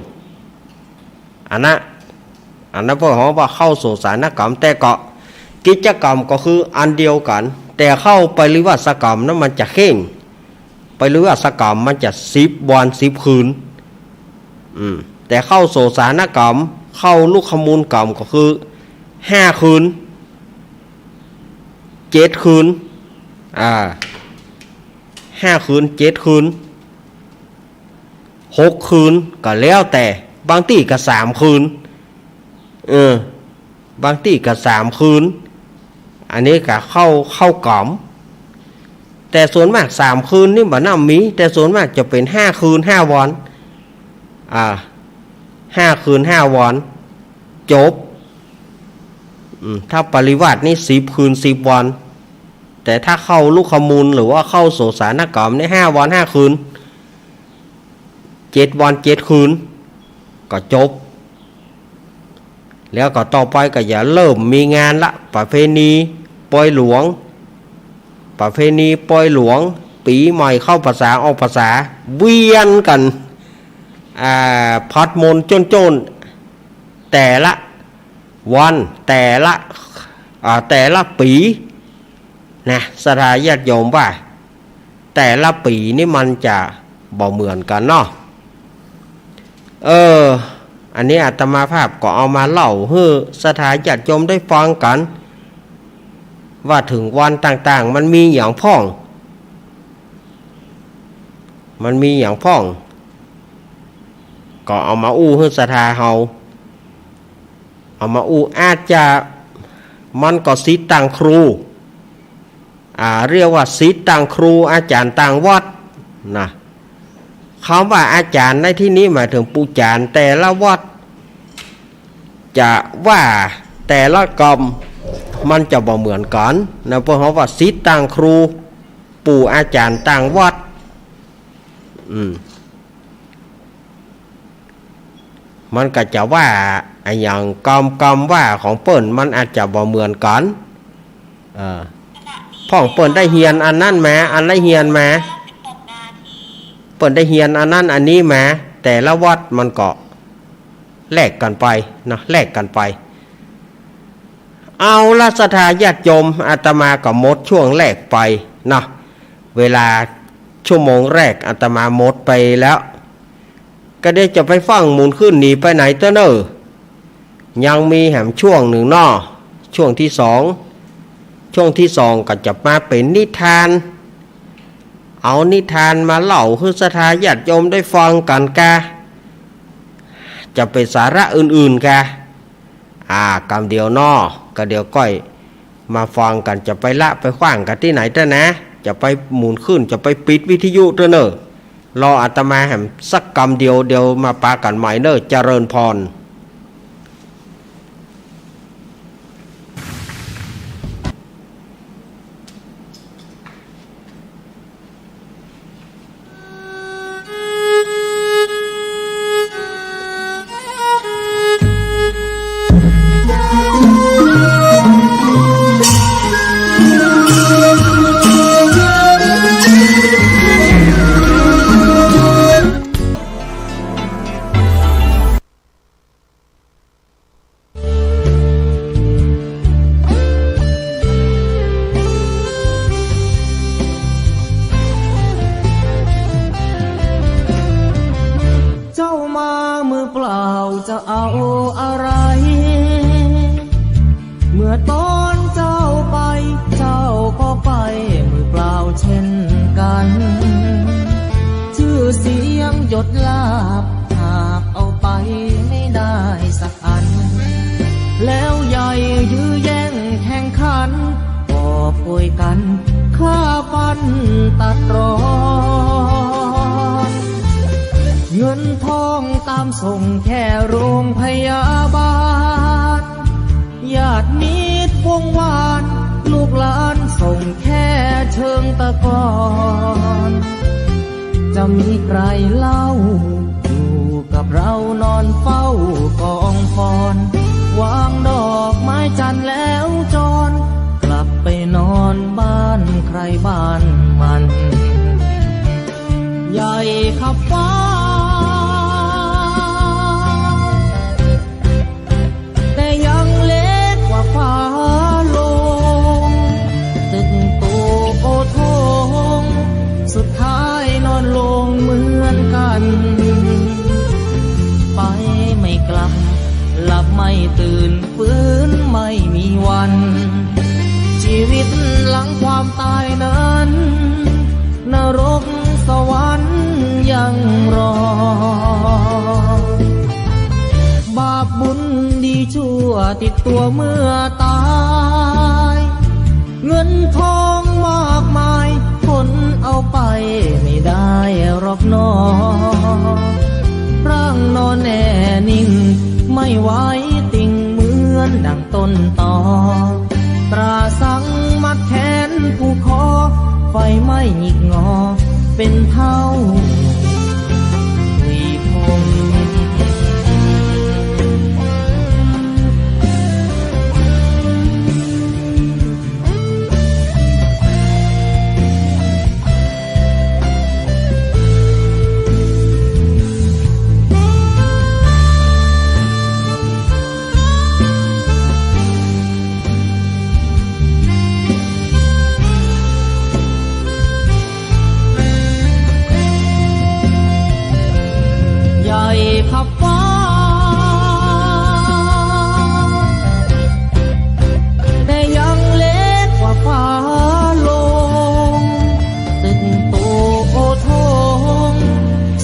อันนั้นพวกเขาว่าเข้าโสสานกรรมแต่ก็กิจกรรมก็คืออันเดียวกันแต่เข้าปริวาสกรรมนั้นมันจะเข่งปริวาสกรรมมันจะ10 วัน10 คืนแต่เข้าโสสานกรรมเข้าลูกขมูลกรรมก็คือ5 คืน7 คืน5 คืน7 คืน6 คืนก็แล้วแต่บางที่ก็3 คืนบางที่ก็3 คืนอันนี้ก็เข้ากล่อมแต่ส่วนมาก3 คืนนี่บ่น่ามีแต่ส่วนมากจะเป็น5 คืน 5 วัน5 คืน 5 วันจบถ้าปริวาสนี่10 คืน 10 วันแต่ถ้าเข้าลูกขมูลหรือว่าเข้าโสสานกรรมนี่5 วัน 5 คืน7 วัน 7 คืนก็จบแล้วก็ต่อไปก็อย่าเริ่มมีงานละประเพณีปล่อยหลวงปีใหม่เข้าภาษาออกภาษาเวียนกันพัดมนจนแต่ละวันแต่ละปีนะสถาญาติโยมว่าแต่ละปีนี่มันจะบ่เหมือนกันเนาะอันนี้อาตมาภาพก็เอามาเล่าให้สถาญาติโยมได้ฟังกันว่าถึงวันต่างๆมันมีอย่างพ้องก็เอามาอู้ให้สถาเฮาเอามาอู้อาจจะมันก็ศิษย์ต่างครูเรียกว่าศิษย์ต่างครูอาจารย์ต่างวัดนะคำว่าอาจารย์ในที่นี้หมายถึงปู่จารย์แต่ละวัดจะว่าแต่ละกรรมมันจะบ่เหมือนกันนะเพราะเขาว่าศิษย์ต่างครูปู่อาจารย์ต่างวัดมันก็จะว่าอย่างกรรมว่าของเปิ้นมันอาจจะบ่เหมือนกันพ่องเปิ้นได้เฮียนอันนั้นมาอันได้เฮียนมาเปิ้นได้เฮียนอันนั้นอันนี้มาแต่ละวัดมันก็แลกกันไปนะแลกกันไปเอาละสถาญาติโยมอาตมาก็หมดช่วงแรกไปนะเวลาชั่วโมงแรกอาตมาหมดไปแล้วก็ได้จะไปฟังหมุนขึ้นหนีไปไหนเต้อเนอยังมีแหมช่วงหนึ่งเนาะช่วงที่2ก็จะมาเป็นนิทานเอานิทานมาเล่าให้สถาญาติโยมได้ฟังกันกะจะเป็นสาระอื่นๆกะกำเดียวเนาะก็เดี๋ยวก้อยมาฟังกันจะไปละไปขว้างกันที่ไหนเต้อนะจะไปหมุนขึ้นจะไปปิดวิทยุเต้อเนอรออาตมาแหมสักกำเดียวมาปากันใหม่เนอเจริญพร โกยกันค่าฟันตัดรอนเงินทองตามส่งแค่โรงพยาบาลญาติมิตรวงวานลูกหลานส่งแค่เชิงตะกอนจะมีใครเล่าอยู่กับเรานอนเฝ้ากองฟอนวางดอกไม้จันทร์แล้วจรกลับไปนอนบ้านใครบ้านมันใหญ่ขับฟ้าแต่ยังเล็กกว่าฟ้าลงตึกโตโอทงสุดท้ายนอนลงเหมือนกันไปไม่กลับหลับไม่ตื่นฟื้นไม่มีวันชีวิตหลังความตายนั้นนรกสวรรค์ยังรอบาปบุญดีชั่วติดตัวเมื่อตายเงินทองมากมายคนเอาไปไม่ได้หรอกน้อร่างนอนแน่นิ่งไม่ไหวติ่งเหมือนดังต้นตอตราสังมัดแขนผู้คอไฟไหม้หงิกงอเป็นเท่าวีพงขับฟ้าแต่ยังเล็กกว่าฟ้าลงตึกโตโอทง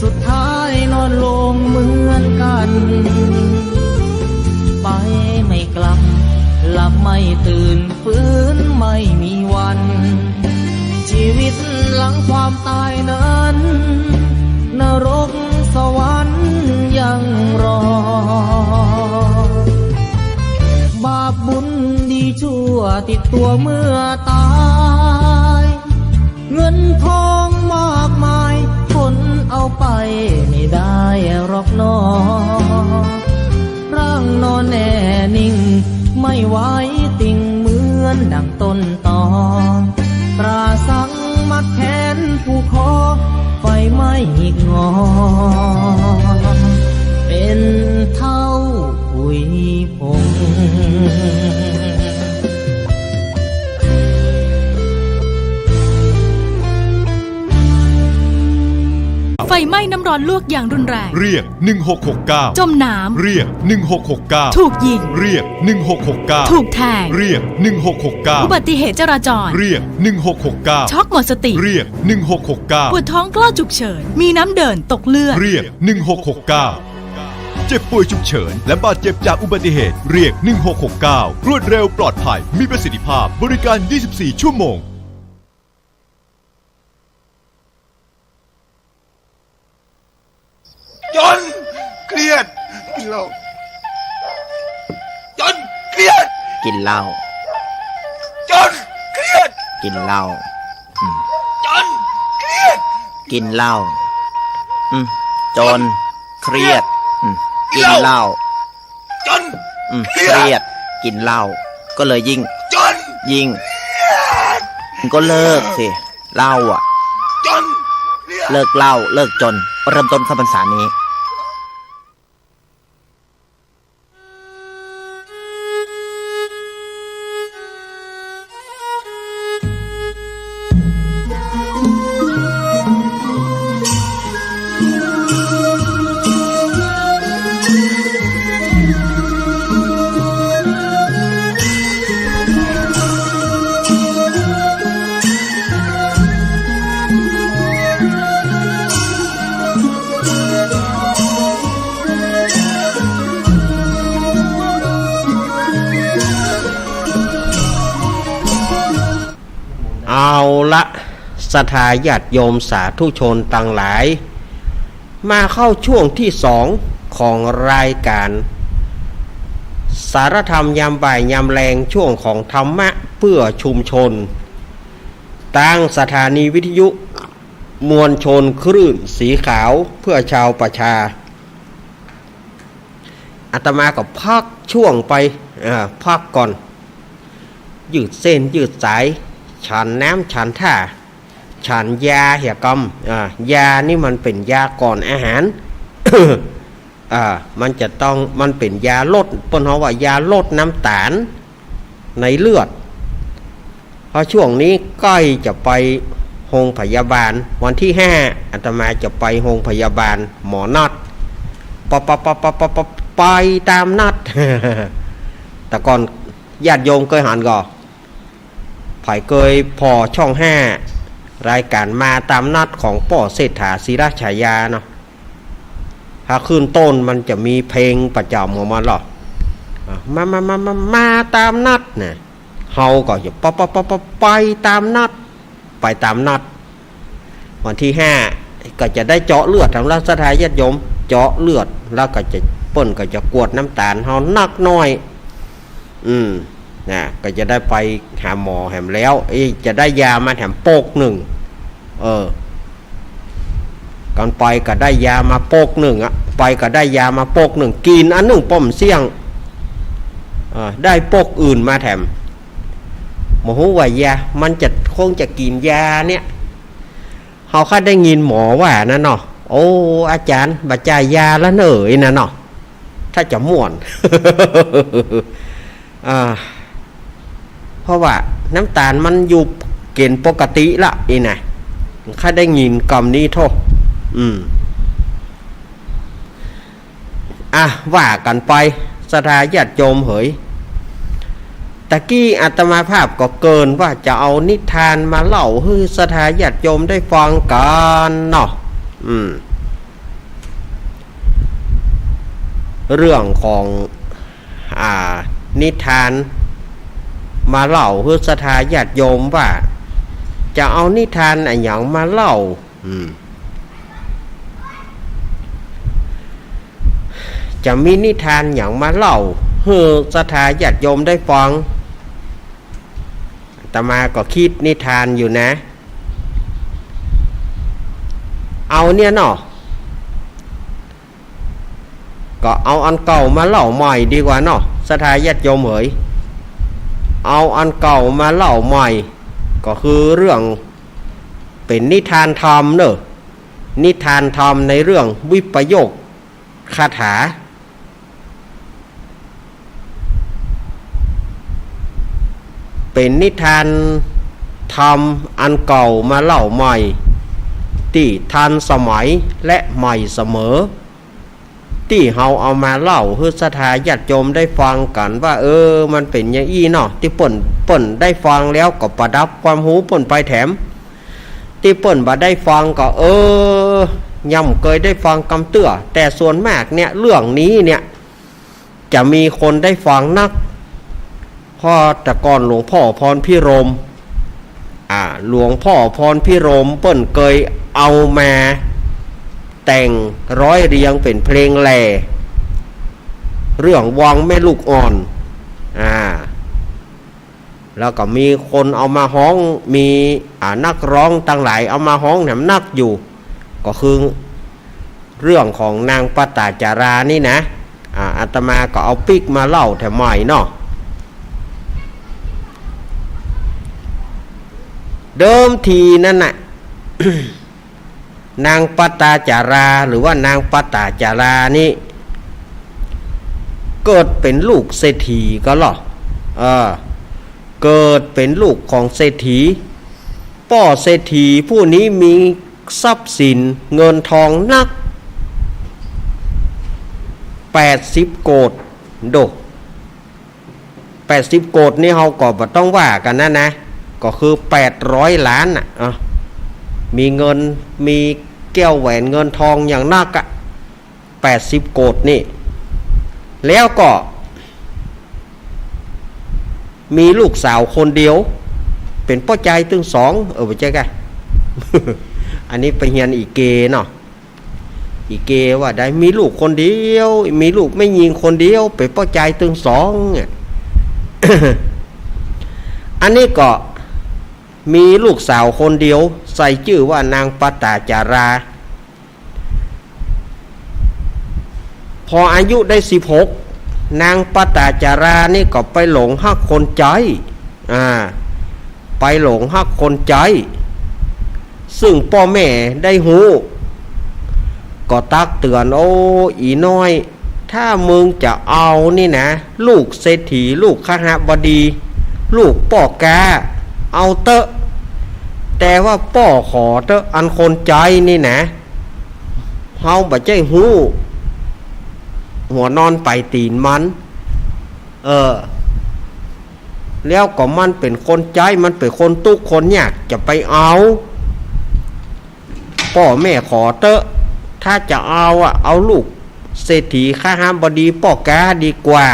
สุดท้ายนอนลงเหมือนกันไปไม่กลับหลับไม่ตื่นฟื้นไม่มีวันชีวิตหลังความตายนั้นนรกสวรรค์ยังรอบาปบุญดีชั่วติดตัวเมื่อตายเงินทองมากมายคนเอาไปไม่ได้หรอกน้อร่างนอนแน่นิ่งไม่ไหวติ่งเหมือนดังต้นตอตราสังมัดแขนผู้คอไฟไหม้หงิกงอเป็นเท่าหุยพงไฟไหม้น้ำร้อนลวกอย่างรุนแรงเรียก1669จมน้ำเรียก1669ถูกยิงเรียก1669ถูกแทงเรียก1669อุบัติเหตุจราจรเรียก1669ช็อกหมดสติเรียก1669ปวดท้องกล้าฉุกเฉินมีน้ำเดินตกเลือดเรียก1669เจ็บป่วยฉุกเฉินและบาดเจ็บจากอุบัติเหตุเรียก1669รวดเร็วปลอดภัยมีประสิทธิภาพบริการ24ชั่วโมงจนเครียดกินเหล้าจนเครียดกินเหล้าจนเครียดกินเหล้าจนเครียดกินเหล้าจนเครียดกินเหล้าจนเครียดกินเหล้าก็เลยยิ่งก็เลิกสิเหล้าอ่ะจนเลิกเหล้าเลิกจนเริ่มต้นเข้าพรรษานี้ เอาละศรัทธาญาติโยมสาธุชนต่างหลายมาเข้าช่วงที่สองของรายการสารธรรมยามบ่ายยามแรงช่วงของธรรมะเพื่อชุมชนตั้งสถานีวิทยุมวลชนคลื่นสีขาวเพื่อชาวประชาอาตมาก็พักช่วงไปพักก่อนยืดเส้นยืดสายฉันน้ำฉันท่าฉันยาเหี่ยกำยานี่มันเป็นยาก่อนอาหาร มันจะต้องมันเป็นยาลดเปิ้นเขาว่ายาลดน้ำตาลในเลือดเพราะช่วงนี้ใกล้จะไปโรงพยาบาลวันที่5อาตมาจะไปโรงพยาบาลหมอนัดไปตามนัด แต่ก่อนญาติโยมเคยหันก่อไผ่เคยพอช่อง5รายการมาตามนัดของป่อเศรษฐาศิราฉายาเนาะถ้าขึ้นต้นมันจะมีเพลงประจำของมันหรอมาตามนัดเนี่ยเฮาก็จะไปตามนัดไปตามนัดวันที่5ก็จะได้เจาะเลือดทางราชทายญาติโยมเจาะเลือดแล้วก็จะเปิ้นก็จะกวดน้ำตาลเฮานักน้อยนะก็จะได้ไปหาหมอแหมแล้วจะได้ยามาแถมโปกหนึ่งก่อนไปก็ได้ยามาโปกหนึ่งไปก็ได้ยามาโปกหนึ่งกินอันหนึ่งป้อมเสี่ยงได้โปกอื่นมาแถมหมอหูว่ายามันจะคงจะกินยาเนี่ยเขาค่าได้ยินหมอว่านะเนาะโอ้อาจารย์บาจ่ายยาแล้วเหนื่อยนะเนาะถ้าจะม่วน เพราะว่าน้ำตาลมันอยู่เกณฑ์ปกติละนะค่าได้ยินคำนี้โทษว่ากันไปศรัทธาญาติโยมเหยตะกี้อาตมาภาพก็เกินว่าจะเอานิทานมาเล่าให้ศรัทธาญาติโยมได้ฟังกันเนาะเรื่องของนิทานมาเล่าให้ศรัทธาญาติโยมว่าจะเอานิทานอะไรอย่างมาเล่าจะมีนิทานอย่างมาเล่าให้ศรัทธาญาติโยมได้ฟังอาตมาก็คิดนิทานอยู่นะเอาเนี่ยเนาะก็เอาอันเก่ามาเล่าใหม่ดีกว่าเนาะศรัทธาญาติโยมเอ๋ยเอาอันเก่ามาเล่าใหม่ก็คือเรื่องเป็นนิทานธรรมเนอะนิทานธรรมในเรื่องวิปโยคคาถาเป็นนิทานธรรมอันเก่ามาเล่าใหม่ที่ทันสมัยและใหม่เสมอที่เฮาเอามาเล่าให้ศรัทธาญาติโยมได้ฟังกันว่ามันเป็นอย่างอี้เนาะที่เปิ่นได้ฟังแล้วก็ประดับความหูเปิ่นไปแถมที่เปิ่นบ่ได้ฟังก็ย่ำเคยได้ฟังคำเตื้อแต่ส่วนมากเนี่ยเรื่องนี้เนี่ยจะมีคนได้ฟังนักพอแต่ก่อนหลวงพ่อพรพิรมหลวงพ่อพรพิรมเปิ่นเคยเอามาแต่งร้อยเรียงเป็นเพลงแหล่เรื่องวังแม่ลูกอ่อนแล้วก็มีคนเอามาฮ้องมีนักร้องต่างหลายเอามาฮ้องแถมนักอยู่ก็คือเรื่องของนางปตาจารานี่นะอาตมาก็เอาปิกมาเล่าแถมใหม่เนาะเดิมทีนั่นน่ะ นางปตาจาราหรือว่านางปตาจารานี่เกิดเป็นลูกเศรษฐีก็หรอเกิดเป็นลูกของเศรษฐีพ่อเศรษฐีผู้นี้มีทรัพย์สินเงินทองนัก80 โกฏโด80 โกฏนี่เราก็บ่ต้องว่ากันนะก็คือ800 ล้านมีเงินมีแก้วแหวนเงินทองอย่างนัก80 โกฏนี่แล้วก็มีลูกสาวคนเดียวเ เป็นป้อใจตึงสองไปเจ๊กัน อันนี้ไปเฮียนอีเกเนาะอีเกว่าได้มีลูกคนเดียวมีลูกไม่ยิงคนเดียวเป็นป้อใจตึงสองเนี่ย อันนี้ก็มีลูกสาวคนเดียวใส่ชื่อว่านางปตาจารา พออายุได้16นางปตาจารานี่ก็ไปหลงฮักคนใจไปหลงฮักคนใจซึ่งพ่อแม่ได้หูก็ตักเตือนโอ้อีน้อยถ้ามึงจะเอานี่นะลูกเศรษฐีลูกขหบดีลูกป่อกาเอาเตอะแต่ว่าป่อขอเตอะอันคนใจนี่นะเฮาบ่ใจหูหัวนอนไปตีนมันแล้วก็มันเป็นคนใจมันเป็นคนทุกข์คนยากจะไปเอาพ่อแม่ขอเตอะถ้าจะเอาเอาลูกเศรษฐีข้าห้ามบดีป่อกาดีกว่า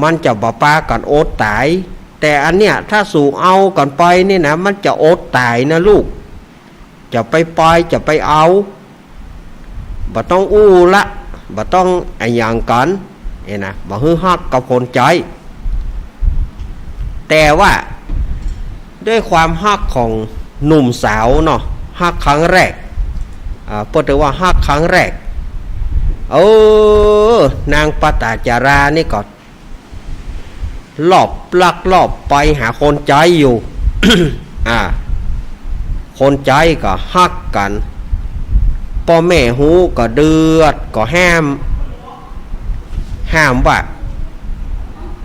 มันจะบ่ปากันโอดตายแต่อันเนี้ยถ้าสู่เอากันไปนี่นะมันจะโอดตายนะลูกจะไปปล่อยจะไปเอาบ่ต้องอู้ละบ่ต้องไอ้อย่างกันนะบ่ฮือฮักกับคนใจแต่ว่าด้วยความฮักของหนุ่มสาวเนาะฮักครั้งแรกเปิดว่าฮักครั้งแรกนางปตาจารานี่ก็ลักลอบไปหาคนใจอยู่ คนใจก็ฮักกันพ่อแม่หูก็เดือดก็ห้ามว่า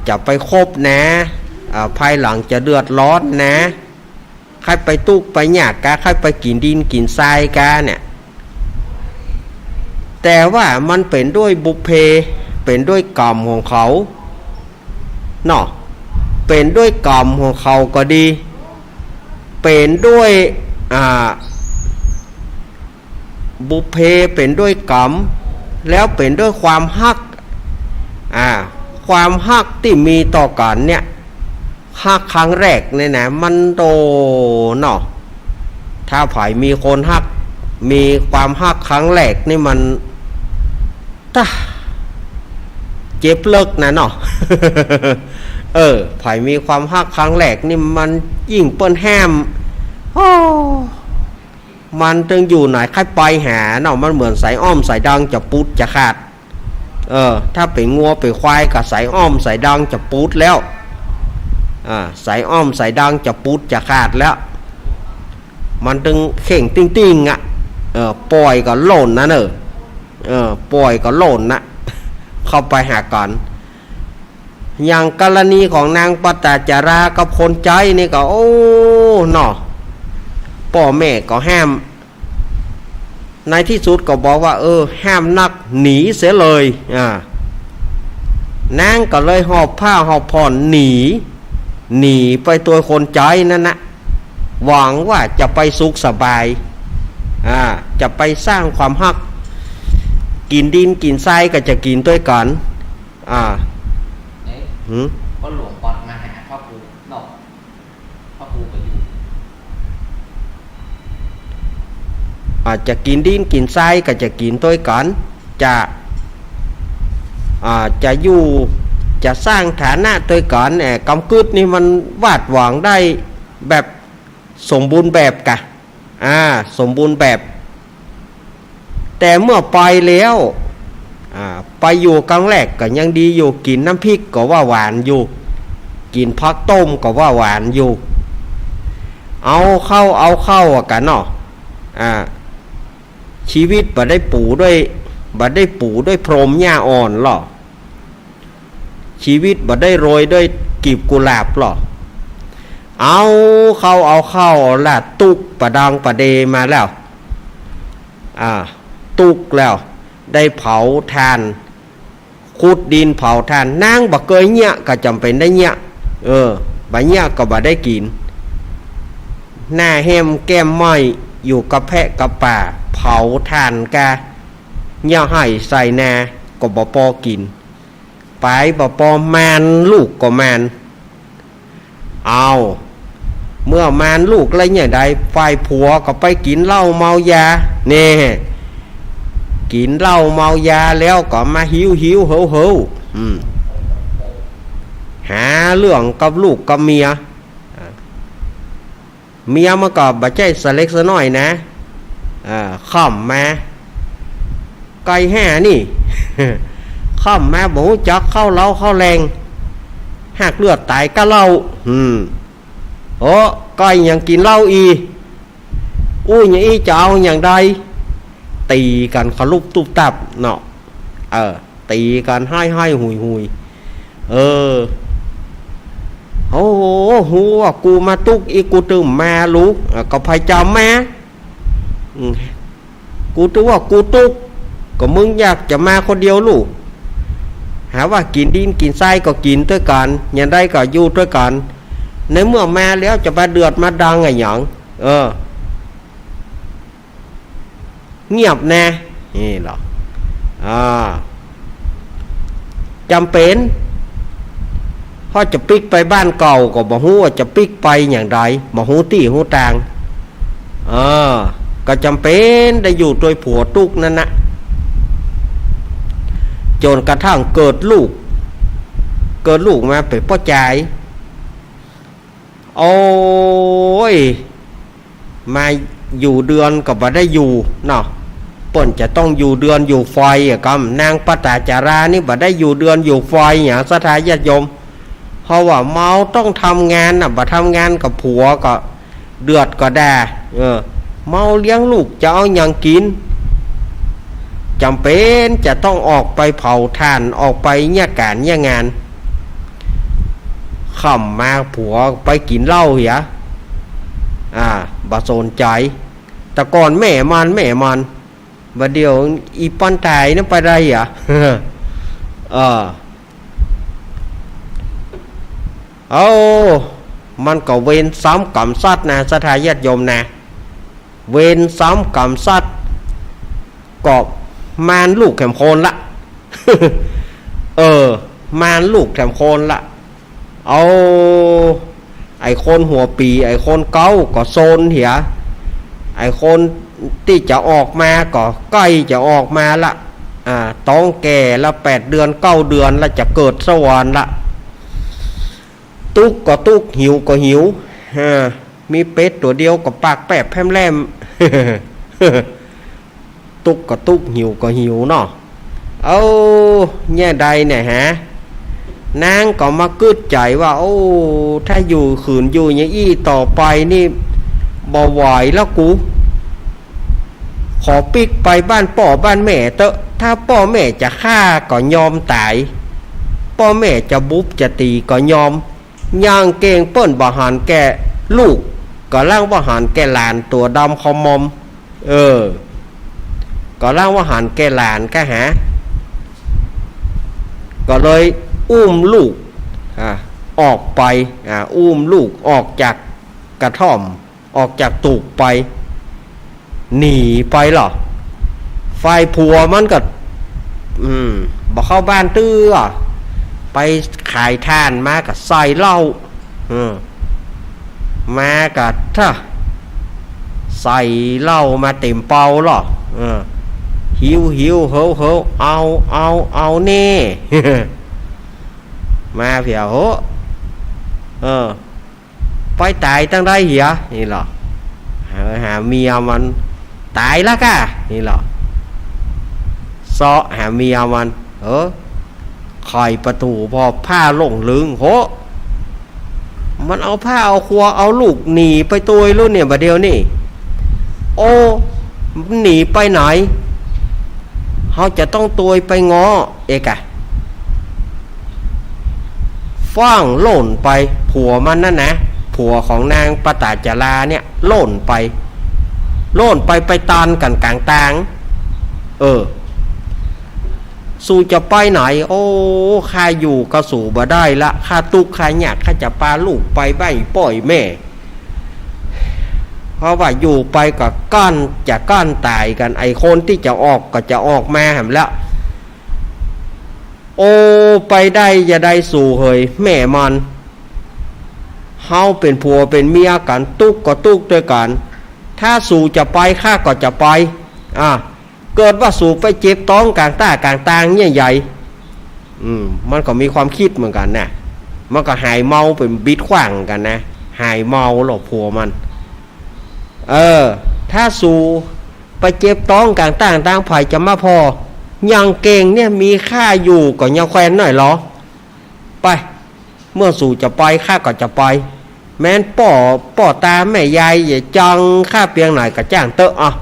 จะไปคบนะภายหลังจะเดือดร้อนนะใครไปตุกไปหยากกาใครไปกินดินกินทรายกาเนี่ยแต่ว่ามันเป็นด้วยบุพเพเป็นด้วยกรรมของเขาเนาะเป็นด้วยกรรมของเขาก็ดีเป็นด้วยบุพเพเป็นด้วยกรรมแล้วเป็นด้วยความฮักความฮักที่มีต่อกันเนี่ยฮักครั้งแรกเนี่ยนะมันโตเนาะถ้าฝ่ายมีคนฮักมีความฮักครั้งแรกนี่มันเจ็บเลิกนะเนาะ ฝ่ายมีความฮักครั้งแรกนี่มันยิ่งเปิ้นแฮมมันตึงอยู่ไหนใครไปหาเนาะมันเหมือนสายอ้อมสายดังจะปุดจะขาดถ้าไปงัวไปควายกับสายอ้อมสายดังจะปุดแล้วสายอ้อมสายดังจะปุดจะขาดแล้วมันตึงเข่งติ้งปล่อยก็หล่นนะปล่อยก็หล่นนะเข้าไปหากันอย่างกรณีของนางปตาจารากับคนใจนี่ก็เนาะพ่อแม่ก็ห้ามในที่สุดก็บอกว่าห้ามนักหนีเสียเลยนางก็เลยหอบผ้าหอบผ่อนหนีไปตัวคนใจนั่นนะหวังว่าจะไปสุขสบายจะไปสร้างความฮักกินดินกินทรายก็จะกินด้วยกันก็หลวงปอดมาหาพ่อครูนอกพ่อครูก็อยู่จะกินดินกินทรายก็จะกินด้วยกันจะอยู่จะสร้างฐานะด้วยกันกำกึดนี่มันวาดหวังได้แบบสมบูรณ์แบบสมบูรณ์แบบแต่เมื่อไปแล้วไปอยู่ครั้งแรกก็ยังดีอยู่กินน้ำพริกก็ว่าหวานอยู่กินผักต้มก็ว่าหวานอยู่เอาเข้ากันเนาะชีวิตบ่ได้ปูด้วยพรหมหญ้าอ่อนหรอชีวิตบ่ได้โรยด้วยกีบกุหลาบหรอเอาเข้าละตุกประดังประเดมาแล้วตุกแล้วได้เผาทานขุดดินเผาทานนางบ่เคยเนี้ยก็จำเป็นได้เนี้ยบ่เนี้ยก็บ่ได้กินหน้าแหมแก้มม้อยอยู่กับแพะกับป่าเผาทานกะเนี้ยให้ใส่นาก็บ่พอกินไปบ่พอแมนลูกก็แมน เอาเมื่อมานลูกอะไรเนี่ยใดฝ่ายผัวก็ไปกินเหล้าเมายาเนี่ยกินเหล้าเมายาแล้วก็มาหิวเห่าหาเรื่องกับลูกกับเมียมันก็บ่ใจสเล็กสน้อยนะค่อมมาไก่แห่นี่ ค่อมมาบ่รู้จักเข้าเล้าเข้าแรงหากเลือดตายก็เหล้าโอ้ก้อยยังกินเหล้าอีอย่างอีจะเอาอย่างใดตีกันขลุบตุบตับเนาะตีกันให้หุยโอ้โหหัวกูมาตุกอีกูตื่มมาลูกก็พายจำแม่กูตัวว่ากูตุกก็มึงอยากจะมาคนเดียวลูกหาว่ากินดินกินไส้ก็กินด้วยกันอย่างใดก็อยู่ด้วยกันในเมื่อมาแล้วจะมาเดือดมาดังไงหยังเงียบแน่นี่หรอจำเป็นพอจะปิกไปบ้านเก่าก็บ่ฮู้ว่าจะปิกไปอย่างไรบ่ฮู้ตี้ฮู้ตางก็จำเป็นได้อยู่โดยผัวตุกนั่นนะจนกระทั่งเกิดลูกมาไปป้อใจโอ้ยมาอยู่เดือนก็บ่ได้อยู่เนาะเปิ้นจะต้องอยู่เดือนอยู่ไฟกำนางปตาจารานี่บ่ได้อยู่เดือนอยู่ไฟอย่างศรัทธาญาติโยมเพราะว่าเมาต้องทำงานน่ะบ่ทำงานกับผัวก็เดือดก็ด่าเมาเลี้ยงลูกจะเอาอย่างกินจำเป็นจะต้องออกไปเผาถ่านออกไปเนี่ยการเนี่ยงานค่ำมาผัวไปกินเหล้าเหียบ่สนใจแต่ก่อนแม่มันบัดเดียวอีปันตายนั่นไปได้เหรอเอามันก็เวรซ้ำกรรมสัตว์นะศรัทธาญาติโยมนะเวรซ้ำกรรมสัตว์ก็มารลูกแถมโคนละ มารลูกแถมโคนละเอาไอ้คนหัวปีไอ้คนเก้าก็โซนเหียไอ้คนที่จะออกมาก็ใกล้จะออกมาละต้องแก่ละ8 เดือน9 เดือนละจะเกิดสวรรค์ละตุกก็ตุกหิวก็หิวมีเป็ดตัวเดียวก็ปากแปบแพมแลม ตุกก็ตุกหิวก็หิวเนาะเอาแง่ใดเนี่ยฮะนางก็มากึดใจว่าโอ้ถ้าอยู่ขืนอยู่อย่างอี้ต่อไปนี่บ่ไหวแล้วกูขอปิกไปบ้านพ่อบ้านแม่เตอะถ้าพ่อแม่จะฆ่าก็ยอมตายพ่อแม่จะบุบจะตีก็ยอมย่างเก่งเปิ้นบ่หันแก่ลูกก็ล่างบ่หันแก่หลานตัวดำคอมอมก็ล่างว่าหันแก่หลานก็หาก็เลยอุ้มลูกออกไปอุ้มลูกออกจากกระท่อมออกจากตูกไปหนีไปหรอไฟผัวมันก็บอกเข้าบ้านตื้อไปขายทานมากับใส่เหล้ามากับถ้าใส่เหล้ามาเต็มเป่าหรอหิวเฮ้อเอาเน่ มาเพียโหไปตายตั้งได้เหี้ยนี่หรอหาเมียมันตายแล้วก่ะนี่หรอซ้อหาเมียมันคอยประตูพอผ้าลงลึงโหมันเอาผ้าเอาครัวเอาลูกหนีไปตัวรุ่นเนี่ยบัดเดียวนี่โอ้หนีไปไหนเขาจะต้องตัวไปง้อเอกะฟ้างโล่นไปผัวมันนั่นนะผัวของนางปตาจาราเนี่ยโล่นไปตานกันกลางตางสู่จะไปไหนโอ้ข้าอยู่ก็สู่บ่ได้ละข้าตุกข้าอยากข้าจะพาลูกไปบ้านป่อยแม่เพราะว่าอยู่ไปก็ก้านตายกันไอ้คนที่จะออกก็จะออกมาแหมแล้วโอ้ไปได้อย่าได้สู่เฮยแม่มัน เฮาเป็นผัวเป็นเมียกันตุกก็ตุกด้วยกันถ้าสู่จะไปข้าก็จะไปเกิดว่าสู่ไปเจ็บท้องกลางต้ากลางตางเนี่ยใหญ่มันก็มีความคิดเหมือนกันนะมันก็หายเมาเป็นบิดขว้างกันนะหายเมาหรอกผัวมันถ้าสู่ไปเจ็บท้องกลางต้างตางไผ่จะมาพอยังเก่งเนี่ยมีค่าอยู่ก็ยังแควนหน่อยหรอไปเมื่อสู่จะไปข้าก็จะไปแม้นป่อตาแม่ยายอย่าจังข้าเพียงไหนก็จ้างเตอะ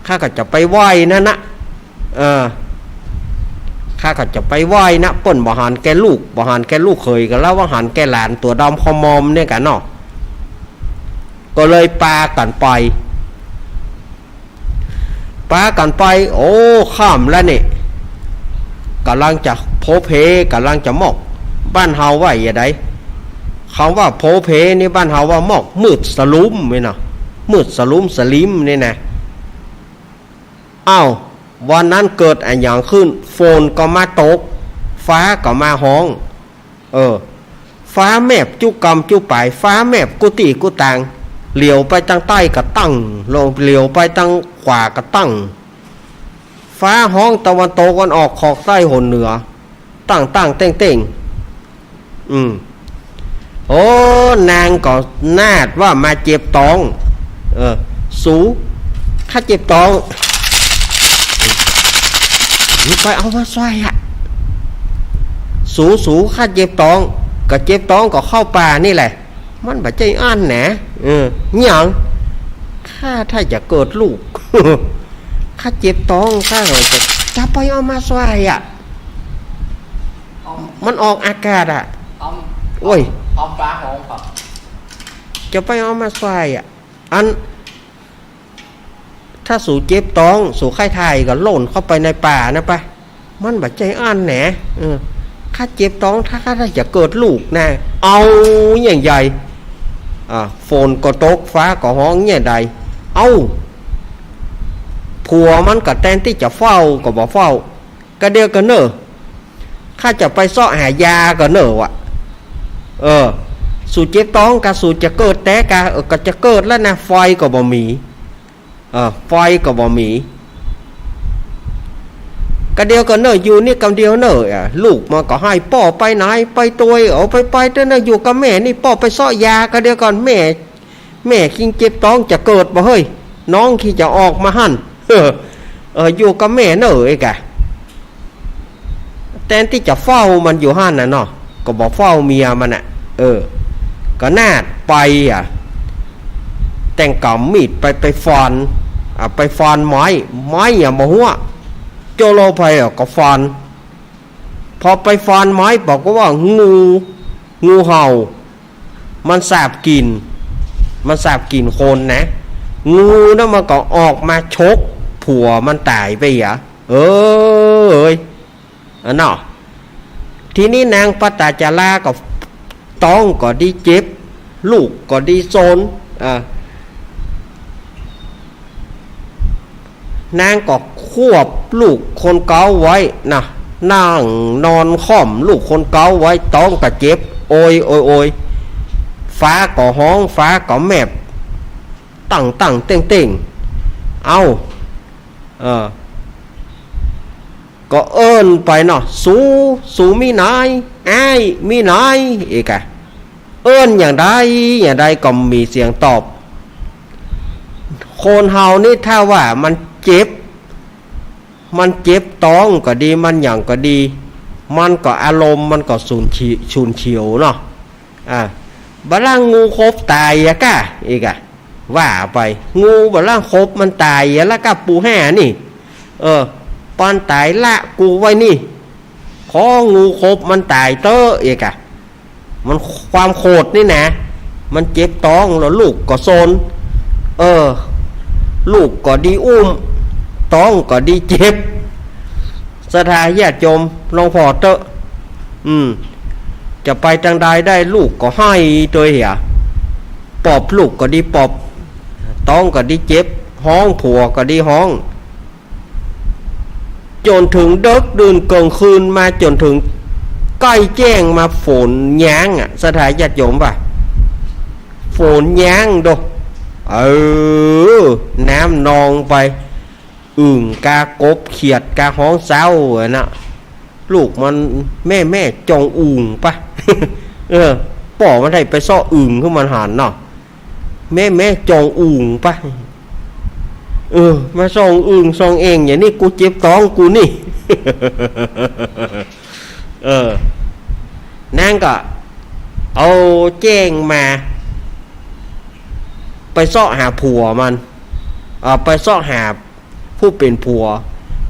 ข้าก็จะไปไหว้นั่นนะข้าก็จะไปไหว้นะเปิ้นบ่หันแกลูกเคยกันแล้วว่าหันแกหลานตัวดำคอมอมเนี่ยกันเนาะก็เลยปากันไปโอ้ข้ามแล้วนี่กำลังจะโพเพกำลังจะมอกบ้านเฮาว่าอย่างไรคำว่าโพเพนี่บ้านเฮาว่ามอกมืดสลุมนี่นะมืดสลุมสลิมนี่นะวันนั้นเกิดอะไรอย่างขึ้นฝนก็มาตกฟ้าก็มาห้องฟ้าแมบจุกำจุปายฟ้าแมบกุฏิกุตังเหลียวไปทางใต้ก็ตั้งลงเหลียวไปทางขวาก็ตั้งฟ้าห้องตะวันตกวันออกขอกใต้หนเหนือตั้งเต้งโอ้นางก็นาดว่ามาเจ็บตองสูข้าเจ็บตองไปเอามาใส่สูข้าเจ็บตองก็เจ็บตองก็เข้าป่านี่แหละมันแบบใจอ่านแหนหยังข้าถ้าจะเกิดลูก ข้าเจ็บตองข้าจะไปเอามาใส่มันออกอากาศโอ้ยเอาปลาหงครับจะไปเอามาใส่อันถ้าสู่เจ็บท้องสู่ไข้ไทยก็หล่นเข้าไปในป่านะปะมันแบบใจอ่านแหนข้าเจ็บท้องถ้าข้าจะเกิดลูกนะเอาอย่างใหญ่ฝนก็ตกฟ้าก็ห้องอย่างใดผัวมันก็แทนที่จะเฝ้าก็บอกเฝ้าก็เดียวกันเนอะข้าจะไปซ่อหายาก็เนอะสู่เจ็บท้องกับสู่จะเกิดแต่ก็จะเกิดแล้วนะไฟก็บ่มีไฟก็บ่มีก็เดียวกันเนอะอยู่นี่กำเดียวเนอะลูกมาก็ให้ป่อไปไหนไปตัวเอาไปเต้นอยู่กับแม่นี่ป่อไปซ่อยาก็เดียวกันแม่คิงเจ็บท้องจะเกิดบ่เฮ้ยน้องขี้จะออกมาหั่นอยู่กับแม่เนอะไอ้กะแทนที่จะเฝ้ามันอยู่หั่นน่ะเนาะก็บอกเฝ้าเมียมันก็นาดไปแต่งกำมีดไปฟันไปฟันไม้อย่ามาหัวโจโลไปก็ฟันพอไปฟันไม้บอกว่างูเห่ามันสาบกินคนนะงูนั่นมันก็ออกมาชกผัวมันตายไปเนาะทีนี้นางปตาจาราก็ต้องก็ดีเจ็บลูกก็ดีโซนนางก็ควบลูกคนเกาไว้นะนั่งนอนค่อมลูกคนเกาไว้ต้องก็เจ็บโอยฟ้าก็ห้องฟ้าก็แมบตั้งเต้งก็เอิ้นไปเนาะสูมีนายมีนายอีกเอิ้นอย่างใดก็มีเสียงตอบคนเฮานี่ถ้าว่ามันเจ็บท้องก็ดีมันอย่างก็ดีมันก็อารมณ์มันก็ฉุนเฉียวเนาะบล่างงูคบตายกะอีกว่าไปงูบล่างคบมันตายแล้วก็ปูแห่นี่ปานตายละกูไว้นี่ของูคบมันตายเตออีกมันความโคตรนี่นะมันเจ็บท้องแล้วลูกก็โซนลูกก็ดีท้องก็ดีเจ็บสถาญาติโยมลองพอเตอะจะไปทางใดได้ลูกก็ให้ตัวเหี้ยปอบลูกก็ดีปอบท้องก็ดีเจ็บห้องผัวก็ดีห้องจนถึงดึกดื่นกลางคืนมาจนถึง ใกล้แจ้งมาฝนย้างอ่ะสถานญาติโยมป่ะฝนย้างดูน้ำนองไปอึ่งกากบเขียดกาห้องเศร้าอ่ะนะลูกมันแม่จองอึ่งป่ะ ป่อมันได้ไปซ่ออึ่งขึ้นมันหันเนาะแม่จองอึ่งป่ะมาส่องอึ่งส่องเองอย่างนี้กูเจ็บท้องกูนี่ นางก็เอาแจ้งมาไปซ่อหาผัวมันไปซ่อหาผู้เป็นผัว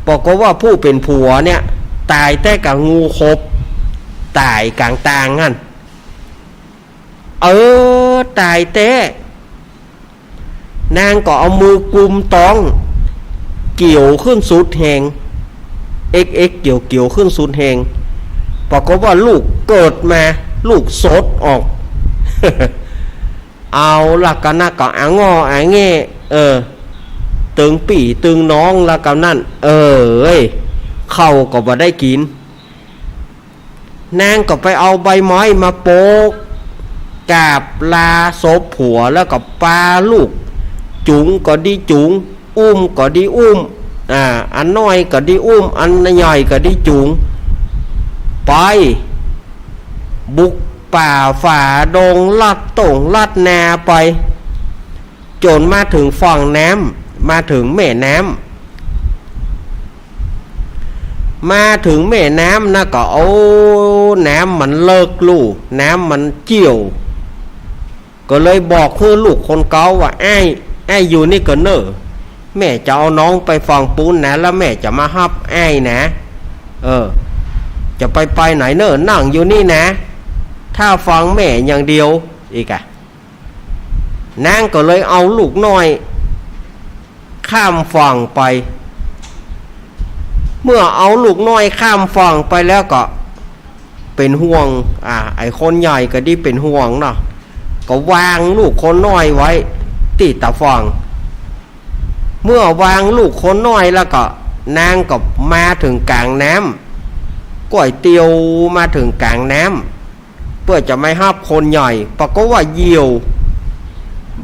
บอกว่าผู้เป็นผัวเนี่ยตายแต่กับงูคบตายกลางตางงั้นตายแต่นางก็เอามือกุมต้องเกี่ยวขึ้นสุดแหงเกี่ยวขึ้นสุดแหงบอกว่าลูกเกิดมาลูกสดออก เอาละกันนะก็อ่างออ่างแง่ตึงปี่ตึงน้องละกันนั่นเข้าก็บ่ได้กินนางก็ไปเอาใบไม้มาโปกกาบลาศพผัวแล้วก็ปาลูกจุงก็ดีจุงอุ้มก็ดีอุ้มอันน้อยก็ดีอุ้มอันใหญ่ก็ดีจุงไปบุกป่าฝ่าดงลัดตงลัดนาไปจนมาถึงฝั่งน้ำมาถึงแม่น้ำมาถึงแม่น้ำนะก็เอาน้ำมันเลิกลูกน้ำมันเจี่ยวก็เลยบอกเพื่อลูกคนเก่าว่าไอ้อยู่นี่ก็เนอะแม่จะเอาน้องไปฝั่งปูนนะแล้วแม่จะมาฮับไอ้นะจะไปไหนเนอะนั่งอยู่นี่นะถ้าฟังแม่อย่างเดียวอีกนางก็เลยเอาลูกน้อยข้ามฝั่งไปเมื่อเอาลูกน้อยข้ามฝั่งไปแล้วก็เป็นห่วงไอ้คนใหญ่ก็ดีเป็นห่วงเนาะก็วางลูกคนน้อยไว้ติดตาฝั่งเมื่อวางลูกคนน้อยแล้วก็นางก็มาถึงกลางน้ำก๋วยเตี๋ยวมาถึงกลางน้ำเพื่อจะไม่ห้ามคนใหญ่ปรากฏว่าเหยี่ยว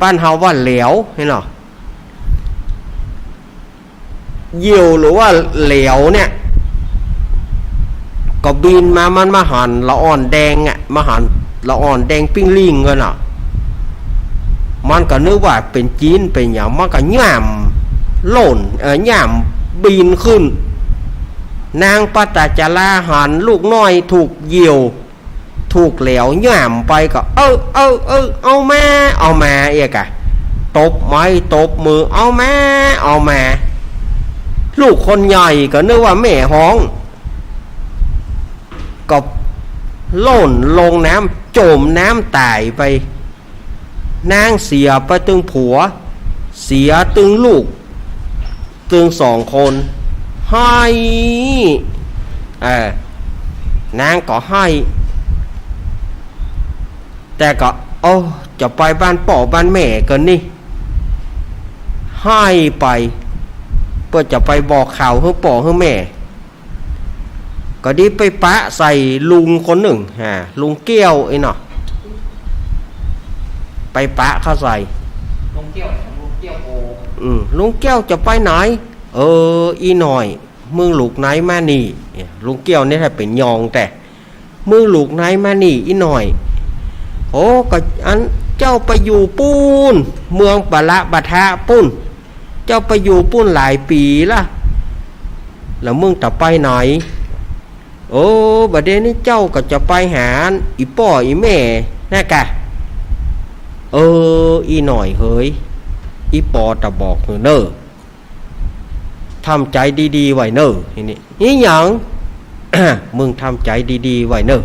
บ้านเฮาว่าเหลวเห็นหรอเหยี่ยวหรือว่าเหลวเนี่ยก็บินมามันมาหันละอ่อนแดงมาหันละอ่อนแดงปิ้งลิงกันอ่ะมันก็นึกว่าเป็นจีนเป็นอย่างมันก็ย่ำหล่นย่ำบินขึ้นนางปตจาราหันลูกน้อยถูกเหยี่ยวถูกเหลวย่ำไปก็เอามาเอกตบไม้ตบมือเอามาลูกคนใหญ่ก็นึกว่าแม่ห้องก็หล่นลงน้ำจมน้ำตายไปนางเสียไปตึงผัวเสียตึงลูกตึงสองคนให้นางก็ให้แต่ก็จะไปบ้านป่อบ้านแม่กันนี่ให้ไปเพื่อจะไปบอกข่าวให้ป่อให้แม่ก็ดีไปปะใส่ลุงคนหนึ่งลุงเกี้ยวไอ้เนาะไปปะเข้าใส่ลุงเกี้ยวโอลุงเกี้ยวจะไปไหนอีหน่อยมึงลูกไหนมานี่ลุงเกี้ยวนี่ถ้าเป็นยองแต่มึงลูกไหนมานี่อีหน่อยก็อันเจ้าไปอยู่ปูนเมืองปะละบะทะปุ้นเจ้าไปอยู่ปุ้นหลายปีละแล้วมึงจะไปไหนบัดเดี๋ยวนี้เจ้าก็จะไปหาอีป่ออีแม่นะกะอีหน่อยเฮ้ยอีปอตะบอกเนอทำใจดีๆไว้เนอนี่หยัง มึงทำใจดีๆไว้เนอ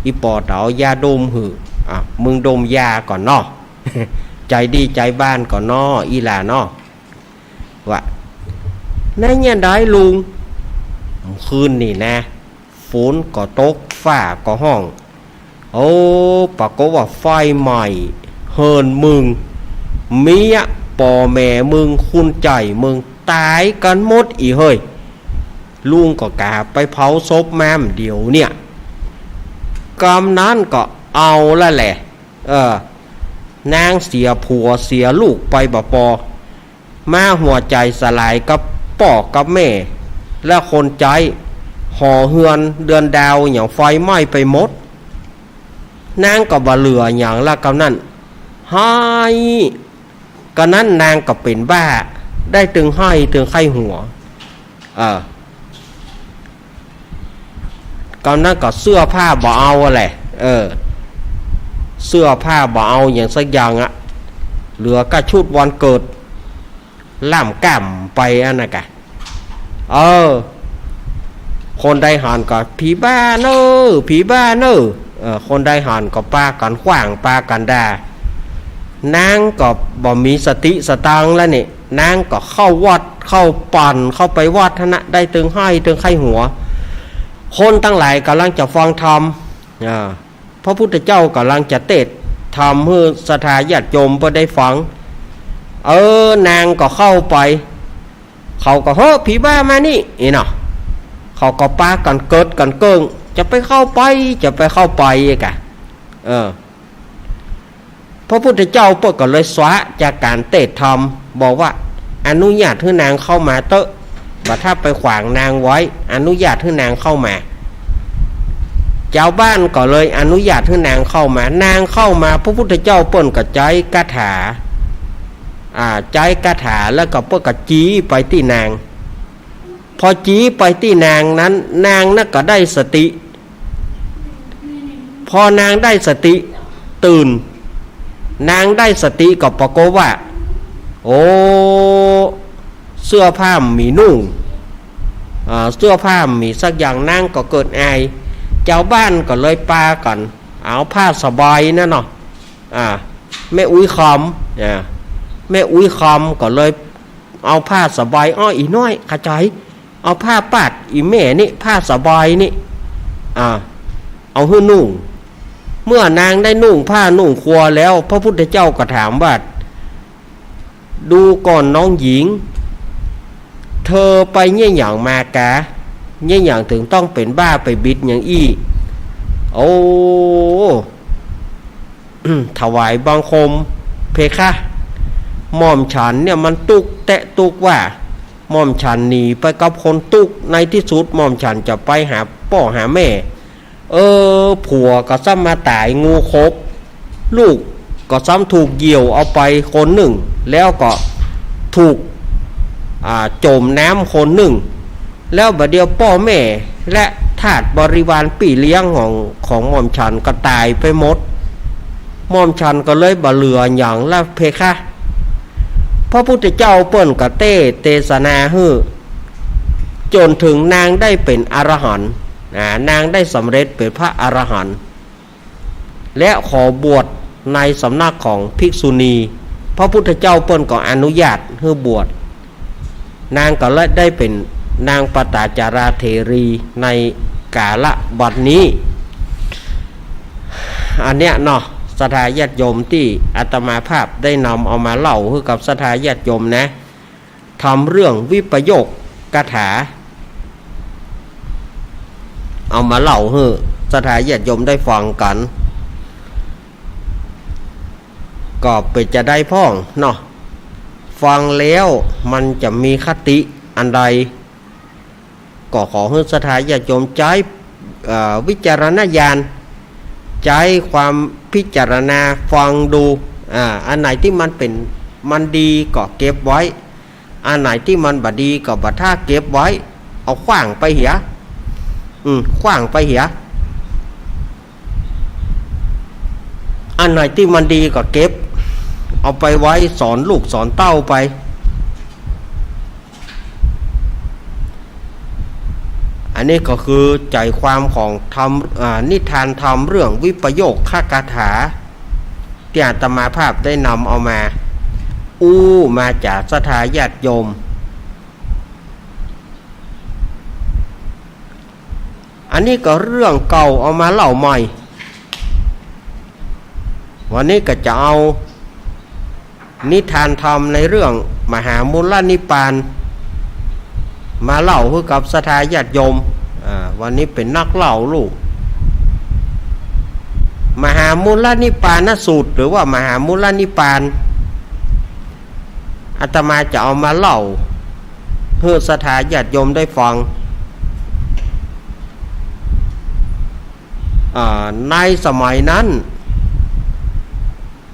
อีปอดเอายาดมหือมึงดมยาก่อนเนาะ ใจดีใจบ้านก่อนเนาะอีหลาเนาะว่าในเนี่ยได้ลุงคืนนี่นะฝนก็ตกฟ้าก็ห้องปากก็ว่าไฟใหม่เฮินมึงเมียป่อแม่มึงคุณใจมึงตายกันหมดอีเฮ้ยลุงก็กาไปเผาศพแม่มเดี๋ยวเนี่ย กำนั้นก็เอาละแหละนางเสียผัวเสียลูกไปบ่ปอมาหัวใจสลายกับป่อกับแม่และคนใจห่อเฮือนเดือนดาวอย่างไฟไหม้ไปหมดนางก็บ่เหลืออย่างละกำนั้นให้กำนั้นนางก็เป็นบ้าได้ตึงให้ตึงไข้หัวกำนั้นก็เสื้อผ้าบ่เอาอะไรเสื้อผ้าบ่เอาอย่างสักอย่างอะเหลือก็ชุดวันเกิดล่ำก่ำไปอันนั้นกะคนได้หันก็ผีบ้าเนอผีบ้าเนอคนได้หันก็ปากันขว้างปากันด่านางก็บ่มีสติสตังแล้วนี่นางก็เข้าวัดเข้าปั่นเข้าไปวัดนะได้ตึงให้ตึงไข้หัวคนตั้งหลายกำลังจะฟังธรรมพระพุทธเจ้ากำลังจะเทศธรรมให้ศรัทธาญาติโยมเพื่อได้ฟังนางก็เข้าไปเขาก็เฮ้ผีบ้ามานี่เนาะเขาก็ปากันเกิดกันเกิงจะไปเข้าไปกะพระพุทธเจ้าเปิดก็เลยสวะจากการเทศธรรมบอกว่าอนุญาตให้นางเข้ามาเตอะว่าถ้าไปขวางนางไว้อนุญาตให้นางเข้ามาเจ้าบ้านก็เลยอนุญาตให้นางเข้ามานางเข้ามาพระพุทธเจ้าเปิ้นก็ใจคาถาใจคาถาแล้วก็เปิ้นก็จี้ไปที่นางพอจี้ไปที่นางนั้นนางนั่นก็ได้สติพอนางได้สติตื่นนางได้สติก็ปรากฏว่าโอ้เสื้อผ้ามีนุ่งเสื้อผ้ามีสักอย่างนางก็เกิดอายเจ้าบ้านก็เลยปากันเอาผ้าสบายนั่นเนาะแม่อุ้ยคำแม่อุ้ยคำก็เลยเอาผ้าสบายอีน้อยขจายเอาผ้าปาดอีแม่นี่ผ้าสบายนี่เอาให้นุ่งเมื่อนางได้นุ่งผ้านุ่งครัวแล้วพระพุทธเจ้าก็ถามว่าดูก่อนน้องหญิงเธอไปเนี่ยอย่างมากะเนี่ยอย่างถึงต้องเป็นบ้าไปบิดอย่างโอ้ถวายบังคมเพคะหม่อมฉันเนี่ยมันตุกแตะตุกว่าหม่อมฉันหนีไปกับคนตุกในที่สุดหม่อมฉันจะไปหาพ่อหาแม่ผัวก็ซ้ำมาตายงูคบลูกก็ซ้ำถูกเหยี่ยวเอาไปคนหนึ่งแล้วก็ถูกจมน้ำคนหนึ่งแล้วบัดเดียวพ่อแม่และทาสบริวารปี่เลี้ยงของหม่อมฉันก็ตายไปหมดหม่อมฉันก็เลยบ่เหลืออย่างละเพคะพระพุทธเจ้าเปิ้นก็เทศนาฮื้อจนถึงนางได้เป็นอรหันต์นางได้สำเร็จเป็นพระอรหันต์และขอบวชในสำนักของภิกษุณีพระพุทธเจ้าเปิ้นก็อนุญาตให้บวชนางก็เลยได้เป็นนางปตาจาราเถรีในกาลบัดนี้อันเนี้ยเนาะศรัทธาญาติโยมที่อาตมาภาพได้นำเอามาเล่าให้กับศรัทธาญาติโยมนะทำเรื่องวิปโยคคาถาเอามาเล่าให้ศรัทธาญาติโยมได้ฟังกันก็เป็นจะได้พ้องเนาะฟังแล้วมันจะมีคติอันใดก็ขอให้ศรัทธาญาติโยมใช้วิจารณญาณใช้ความพิจารณาฟังดูอันไหนที่มันดีก็เก็บไว้อันไหนที่มันบ่ดีก็บ่ท่าเก็บไว้เอาขว้างไปเหียขว้างไปเหียอันไหนที่มันดีก็เก็บเอาไปไว้สอนลูกสอนเต้าไปอันนี้ก็คือใจความของนิทานธรรมเรื่องวิปโยคคาถาที่อาตมาภาพได้นำเอามามาจากศรัทธาญาติโยมอันนี้ก็เรื่องเก่าเอามาเล่าใหม่วันนี้ก็จะเอานิทานธรรมในเรื่องมหามูลนิพพานมาเล่าให้กับศรัทธาญาติโยมวันนี้เป็นนักเล่าลูก มหามูลนิพพานสูตรหรือว่ามหามูลนิพพานอาตมาจะเอามาเล่าเพื่อสถาญาติโยมได้ฟังในสมัยนั้น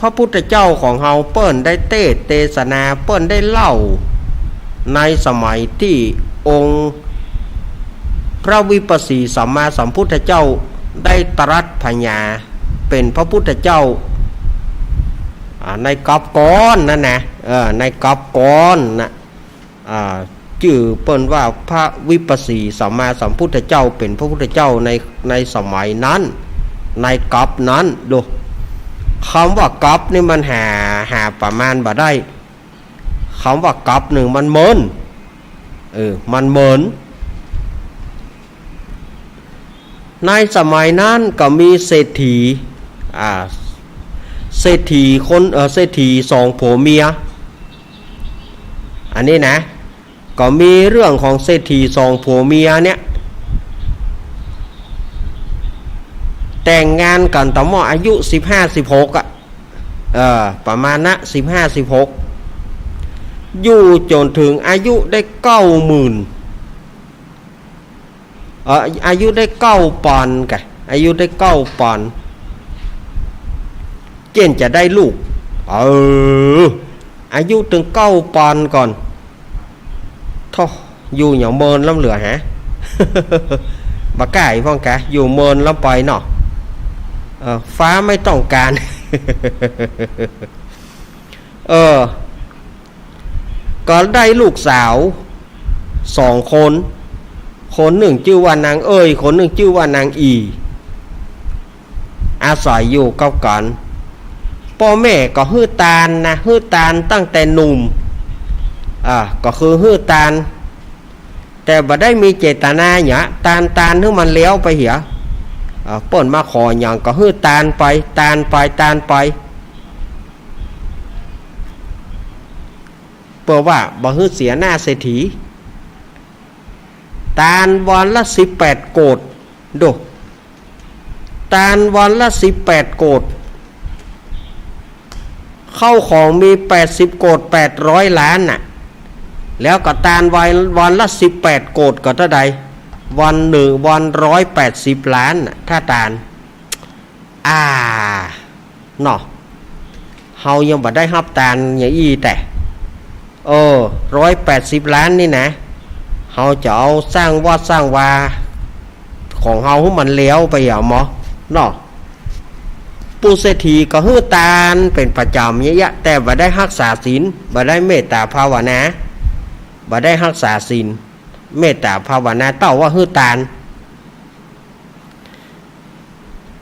พระพุทธเจ้าของเฮาเปิ้นได้เทศนาเปิ้นได้เล่าในสมัยที่องค์พระวิปัสสีสัมมาสัมพุทธเจ้าได้ตรัสพญาเป็นพระพุทธเจ้าในกับก้อนนั่นนะในกับก้อนนะชื่อเปิ้นว่าพระวิปัสสีสัมมาสัมพุทธเจ้าเป็นพระพุทธเจ้าในสมัยนั้นในกับนั้นดูคำว่ากับนี่มันหาประมาณบ่ได้คำว่ากับหนึ่งมันเมินมันเมินในสมัยนั้นก็มีเศรษฐีเศรษฐีคนเศรษฐีสองผัวเมียอันนี้นะก็มีเรื่องของเศรษฐีสองผัวเมียเนี่ยแต่งงานกันต่อมาอายุ15-16ประมาณนะ15-16อยู่จนถึงอายุได้90,000อายุได้9 ปอนด์กะอายุได้9 ปอนด์เจนจะได้ลูกอายุถึง9 ปอนด์ก่อนท่ออยู่อย่างเมินล้ำเหลือฮะ บักไก่พ่องกะอยู่เมินล้ำไปเนาะฟ้าไม่ต้องการ ก็ได้ลูกสาว2 คนคนหนึ่งชื่อว่านางเอ้ยคนหนึ่งชื่อว่านางอีอาศัยอยู่กับกันพ่อแม่ก็ฮื้อตาลนะฮื้อตาลตั้งแต่หนุ่มก็คือฮื้อตาลแต่บ่ได้มีเจตนาเนี่ยตาลให้มันเลี้ยวไปเหียเปิ้นมาขออย่างก็ฮื้อตาลไปเปิดว่าบ่ฮื้อเสียหน้าเศรษฐีตาลวันละ18 โกฏดูตาลวันละ18 โกฏเข้าของมี80 โกฏ800 ล้านน่ะแล้วก็ตาลวันละ18 โกฏก็เท่าใดวัน180 ล้านน่ะถ้าตาลเนาะเฮายังบ่ได้รับตาลอย่างอีแต่180 ล้านนี่นะเฮาจะเอาสร้างวัดสร้างวาของเฮาให้มันเลี้ยวไปอย่างหมอเนาะปูเศรษฐีก็ฮื้อตาลเป็นประจำเยอะๆแต่บ่ได้รักษาศีลบ่ได้เมตตาภาวนาบ่ได้รักษาศีลเมตตาภาวนาเต้าว่าฮื้อตาล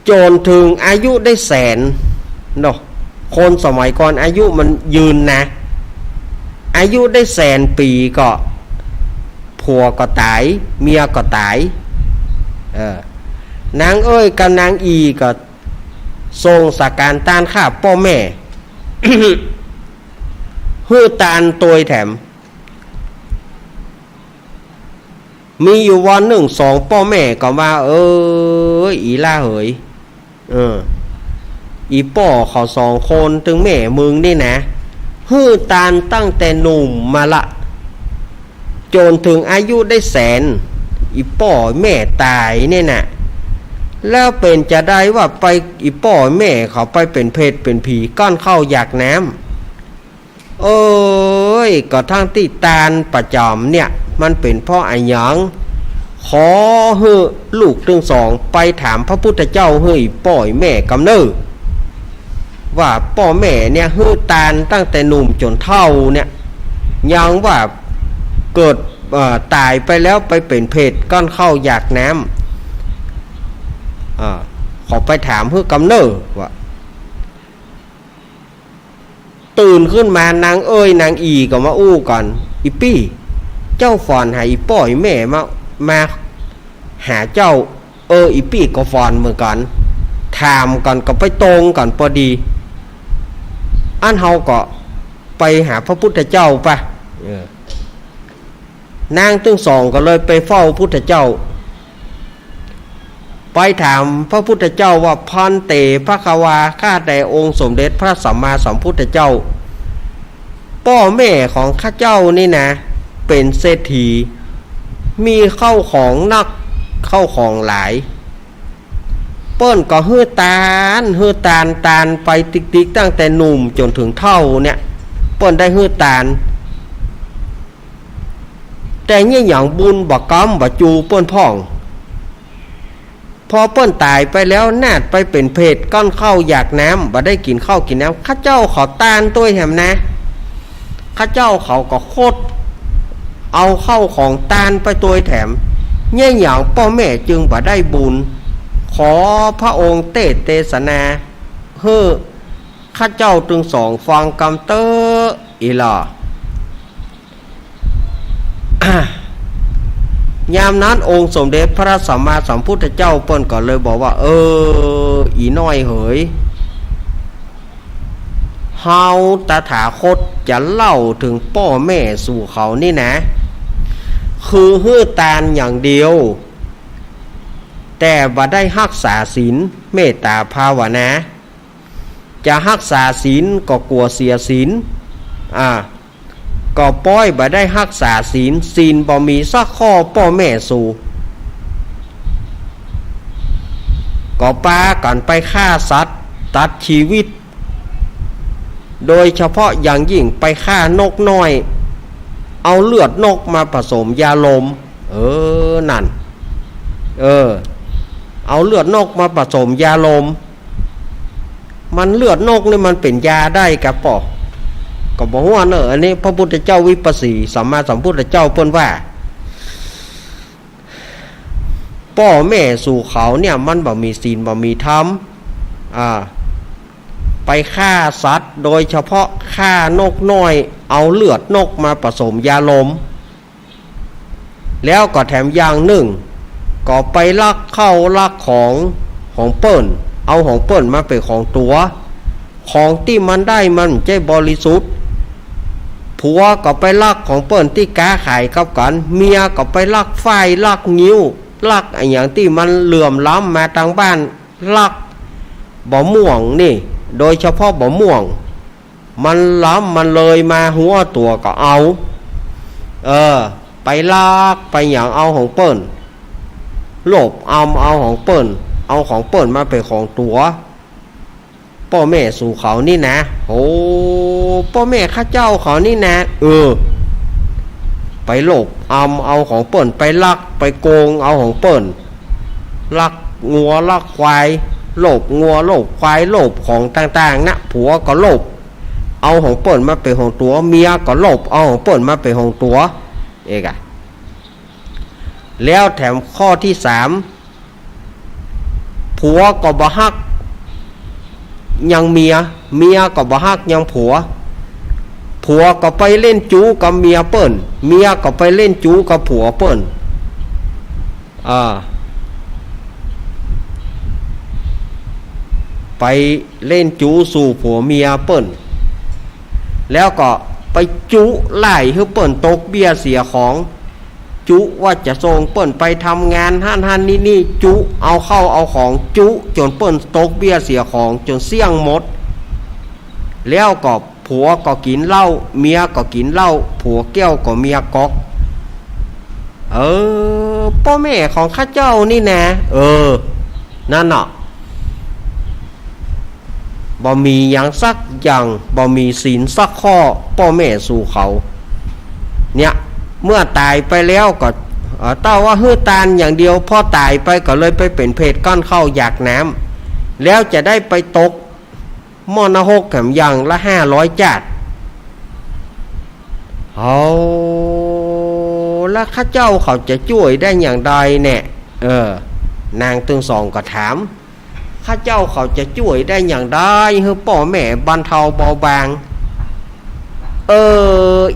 จนถึงอายุได้แสนเนาะคนสมัยก่อนอายุมันยืนนะอายุได้100,000 ปีก็ผัวก็ตายเมียก็ตายนางเอ้ยกับนางอีก็ทรงสักการต้านข้าพ่อแม่ ฮื้อตาลตัวแถมมีอยู่วันหนึ่ง2 พ่อแม่ก็ว่าอีล่าเหยอีป่อเขา2 คนถึงแม่มึงนี่นะฮื้อตาลตั้งแต่หนุ่มมาละจนถึงอายุได้100,000อีป่อแม่ตายเนี่ยนะแล้วเป็นจะได้ว่าไปอีป่อแม่เขาไปเป็นเพศเป็นผีก้อนเข้าอยากน้ำก็ทั้งที่ตาลประจำเนี่ยมันเป็นพ่อไอ้หยังขอให้ลูกทั้งสองไปถามพระพุทธเจ้าให้ป่อยแม่กำเนิดว่าพ่อแม่เนี่ยฮื้อตาลตั้งแต่หนุ่มจนเฒ่าเนี่ยยังว่าเกิดตายไปแล้วไปเป็นเพศก้อนเข้าอยากน้ำขอไปถามเพื่อกำเนิดว่าตื่นขึ้นมานางเอ้ยนางอีก็มาอู้ก่อนอีปี้เจ้าฟอนหาอีป่อยแม่มาหาเจ้าอีปี้ก็ฟอนเหมือนกันถามกันก็ไปตรงกันพอดีอันเฮาก็ไปหาพระพุทธเจ้าปะนางทั้งสองก็เลยไปเฝ้าพุทธเจ้า ไปถามพระพุทธเจ้าว่าพันเตภควาข้าแต่องค์สมเด็จพระสัมมาสัมพุทธเจ้าพ่อแม่ของข้าเจ้านี่นะเป็นเศรษฐีมีเข้าของนักเข้าของหลายเปิ้นก็ฮื้อตาลไปติ๊กตั้งแต่หนุ่มจนถึงเฒ่าเนี่ยเปิ้นได้ฮื้อตาลแต่เนี่ยอย่างบุญบ่กำบ่จูเปิ้นพ่องพอเปิ้นตายไปแล้วนาดไปเป็นเพศก้อนข้าวอยากน้ำบ่ได้กินข้าวกินน้ำข้าเจ้าขอตาลตัวแหมนะข้าเจ้าเขาก็โคตรเอาเข้าของตาลไปตัวแถมเนี่ยอย่างพ่อแม่จึงบ่ได้บุญขอพระองค์เทศนาเฮ้อข้าเจ้าตึงสองฟังกำเตออีหล่อยามนั้นองค์สมเด็จพระสัมมาสัมพุทธเจ้าเปิ้นก็เลยบอกว่าอีน้อยเหยเฮาตถาคตจะเล่าถึงพ่อแม่สู่เขานี่นะคือฮื้อตาลอย่างเดียวแต่บ่ได้รักษาศีลเมตตาภาวนาจะรักษาศีลก็กลัวเสียศีลก็ป้อยบ่ได้รักษาศีลบ่มีสักข้อพ่อแม่สู่ก็ปากันไปฆ่าสัตว์ตัดชีวิตโดยเฉพาะอย่างยิ่งไปฆ่านกน้อยเอาเลือดนกมาผสมยาลมนั่นเอาเลือดนกมาผสมยาลมมันเลือดนกนี่มันเป็นยาได้กับป่อก็บอกว่าอันนี้พระพุทธเจ้าวิปัสสีสัมมาสัมพุทธเจ้าเปิ้นว่าพ่อแม่สู่เขาเนี่ยมันบ่มีศีลบ่มีธรรมไปฆ่าสัตว์โดยเฉพาะฆ่านกน้อยเอาเลือดนกมาผสมยาลมแล้วก็แถมอย่างหนึ่งก็ไปลักเข้าลักของเปิ้นเอาของเปิ้นมาเป็นของตัวของที่มันได้มันใจบริสุทธิ์ผัวก็ไปลักของเปิ้นที่ค้าขายกับกันเมียก็ไปลักฝ้ายลักนิ้วลักอย่างที่มันเหลื่อมล้ำมาทางบ้านลักบ่ม่วงนี่โดยเฉพาะบ่ม่วงมันล้ำมันเลยมาหัวตัวก็เอาไปลักไปอย่างเอาของเปิ้นโลภเอาของเปิ้นเอาของเปิ้นมาเป็นของตัวพ่อแม่สู่เขานี่นะพ่อแม่ข้าเจ้าเขานี่นะไปโลภเอาของเปิ้นไปลักไปโกงเอาของเปิ้นลักงัวลักควายโลภงัวโลภควายโลภของต่างๆนะผัวก็โลภเอาของเปิ้นมาเป็นของตัวเมียก็โลภเอาของเปิ้นมาเป็นของตัวแล้วแถมข้อที่3ผัวก็บ่ฮักยังเมียก็บ่ฮักยังผัวก็ไปเล่นจู้กับเมียเปิ้นเมียก็ไปเล่นจู้กับผัวเปิ้นไปเล่นจู้สู่ผัวเมียเปิ้นแล้วก็ไปจุไล่ให้เปิ้นตกเบี้ยเสียของจุว่าจะส่งเปิ้นไปทำงานหันนี่จุเอาเข้าเอาของจุจนเปิ้นตกเบี้ยเสียของจนเสี่ยงหมดแล้วก็ผัวก็กินเหล้าเมียก็กินเหล้าผัวแก้วก็เมียก๊อกพ่อแม่ของข้าเจ้านี่นะนั่นน่ะบ่มีอย่างสักอย่างบ่มีศีลสักข้อพ่อแม่สู่เขาเนี่ยเมื่อตายไปแล้วก็ต้าว่าฮื้อตาลอย่างเดียวพอตายไปก็เลยไปเป็นเพศก้อนเข้าอยากน้ำแล้วจะได้ไปตกมรณะแถมอย่างละ500 จาดแล้วข้าเจ้าเขาจะช่วยได้อย่างใดเนี่ยนางตึงสองก็ถามข้าเจ้าเขาจะช่วยได้อย่างใดให้พ่อแม่บรรเทาเบาบาง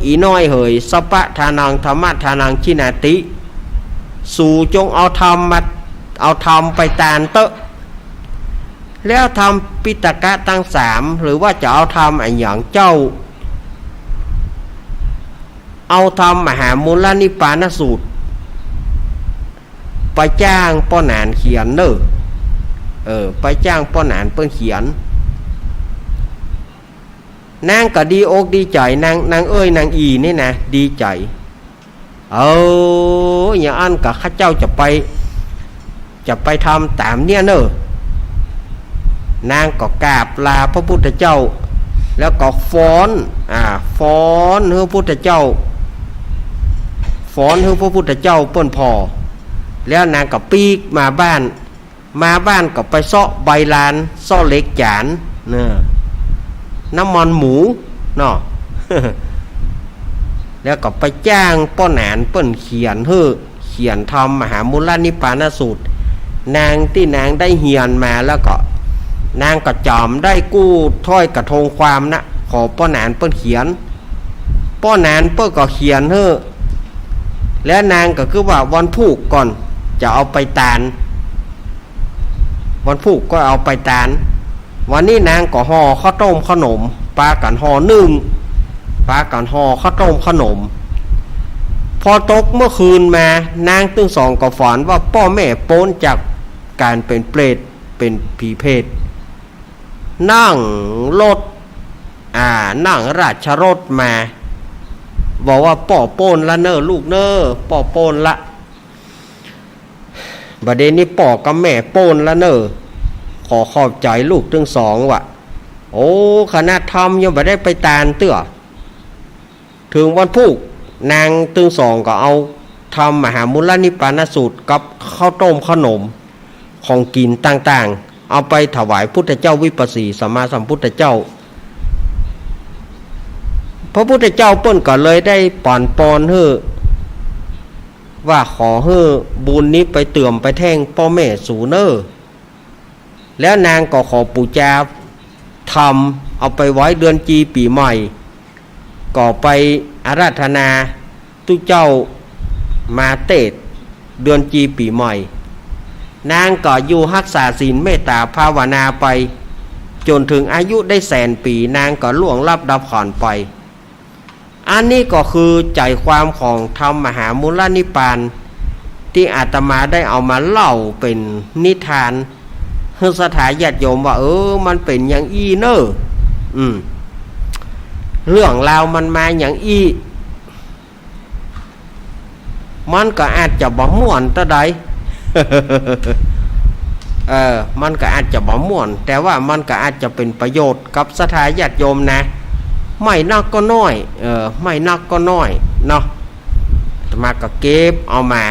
อีน้อยเหยสปะทานังธรรมะทานังชินาติสู่จงเอาธรรมไปตานเตอะแล้วทำปิตกะตั้ง3หรือว่าจะเอาทำอย่างเจ้าเอาทำมหามูลนิพพานสูตร ไปจ้างป้อนานเขียนเนอะไปจ้างป้อนานเปิ้นเขียนนางก็ดีอกดีใจนางเอ้ยนางอีนี่นะดีใจอย่างอันกับข้าเจ้าจะไปทำตามเนี่ยเนอะนางก็กราบลาพระพุทธเจ้าแล้วก็ฟ้อนให้พระพุทธเจ้าฟ้อนให้พระพุทธเจ้าเปิ้นพอแล้วนางก็ปีกมาบ้านก็ไปซ้อใบลานซ้อเล็กจานเนอะน้ำมันหมูเนาะ แล้วก็ไปจ้างป้อนานเปิ้นเขียนทำมหามูลนิพพานสูตรนางที่นางได้เฮียนมาแล้วก็นางก็จอมได้กู้ถ้อยกระทงความนะขอป้อนานเปิ้นเขียนป้อนานเปิ้นก็เขียนแล้วนางก็คือว่าวันผูกก่อนจะเอาไปตานวันผูกก็เอาไปตานวันนี้นางก็ห่อข้าวต้มขนมปลากันห่อนึ่งปลากันห่อข้าวต้มขนมพอตกเมื่อคืนมานางตึงสองก็ฝันว่าพ่อแม่โป้นจากการเป็นเปรตเป็นผีเพศนั่งรถนั่งราชรถมาบอกว่าป่อโป้นละเนอลูกเนอป่อโป้นละบัดนี้ป่อกับแม่โป้นละเนอขอขอบใจลูกทั้งสองว่ะโอ้ขนาดทำยังไม่ได้ไปตานเตื้อถึงวันพุกนางตึงสองก็เอาทำมหามูลนิพพานสูตรกับข้าวต้มขนมของกินต่างๆเอาไปถวายพุทธเจ้าวิปัสสีสัมมาสัมพุทธเจ้าพระพุทธเจ้าเปิ้นก็เลยได้ปอนว่าขอบุญนี้ไปเตื่อมไปแท่งพ่อแม่สูเนอแล้วนางก็ขอปู่จาทำเอาไปไว้เดือนจีปีใหม่ก็ไปอาราธนาตุเจ้ามาเตศเดือนจีปีใหม่นางก็อยู่รักษาศีลเมตตาภาวนาไปจนถึงอายุได้100,000 ปีนางก็ล่วงลับดับขันไปอันนี้ก็คือใจความของธรรมมหามูลนิพพานที่อาตมาได้เอามาเล่าเป็นนิทานให้สถาญาติโยมว่ามันเป็นอย่างอีเนอเรื่องราวมันมาอย่างอีมันก็อาจจะบ่ม่วนตะใด มันก็อาจจะบ่ม่วนแต่ว่ามันก็อาจจะเป็นประโยชน์กับสถาญาติโยมนะไม่นักก็น้อยไม่นักก็น้อยเนาะอาตมาก็เก็บเอามา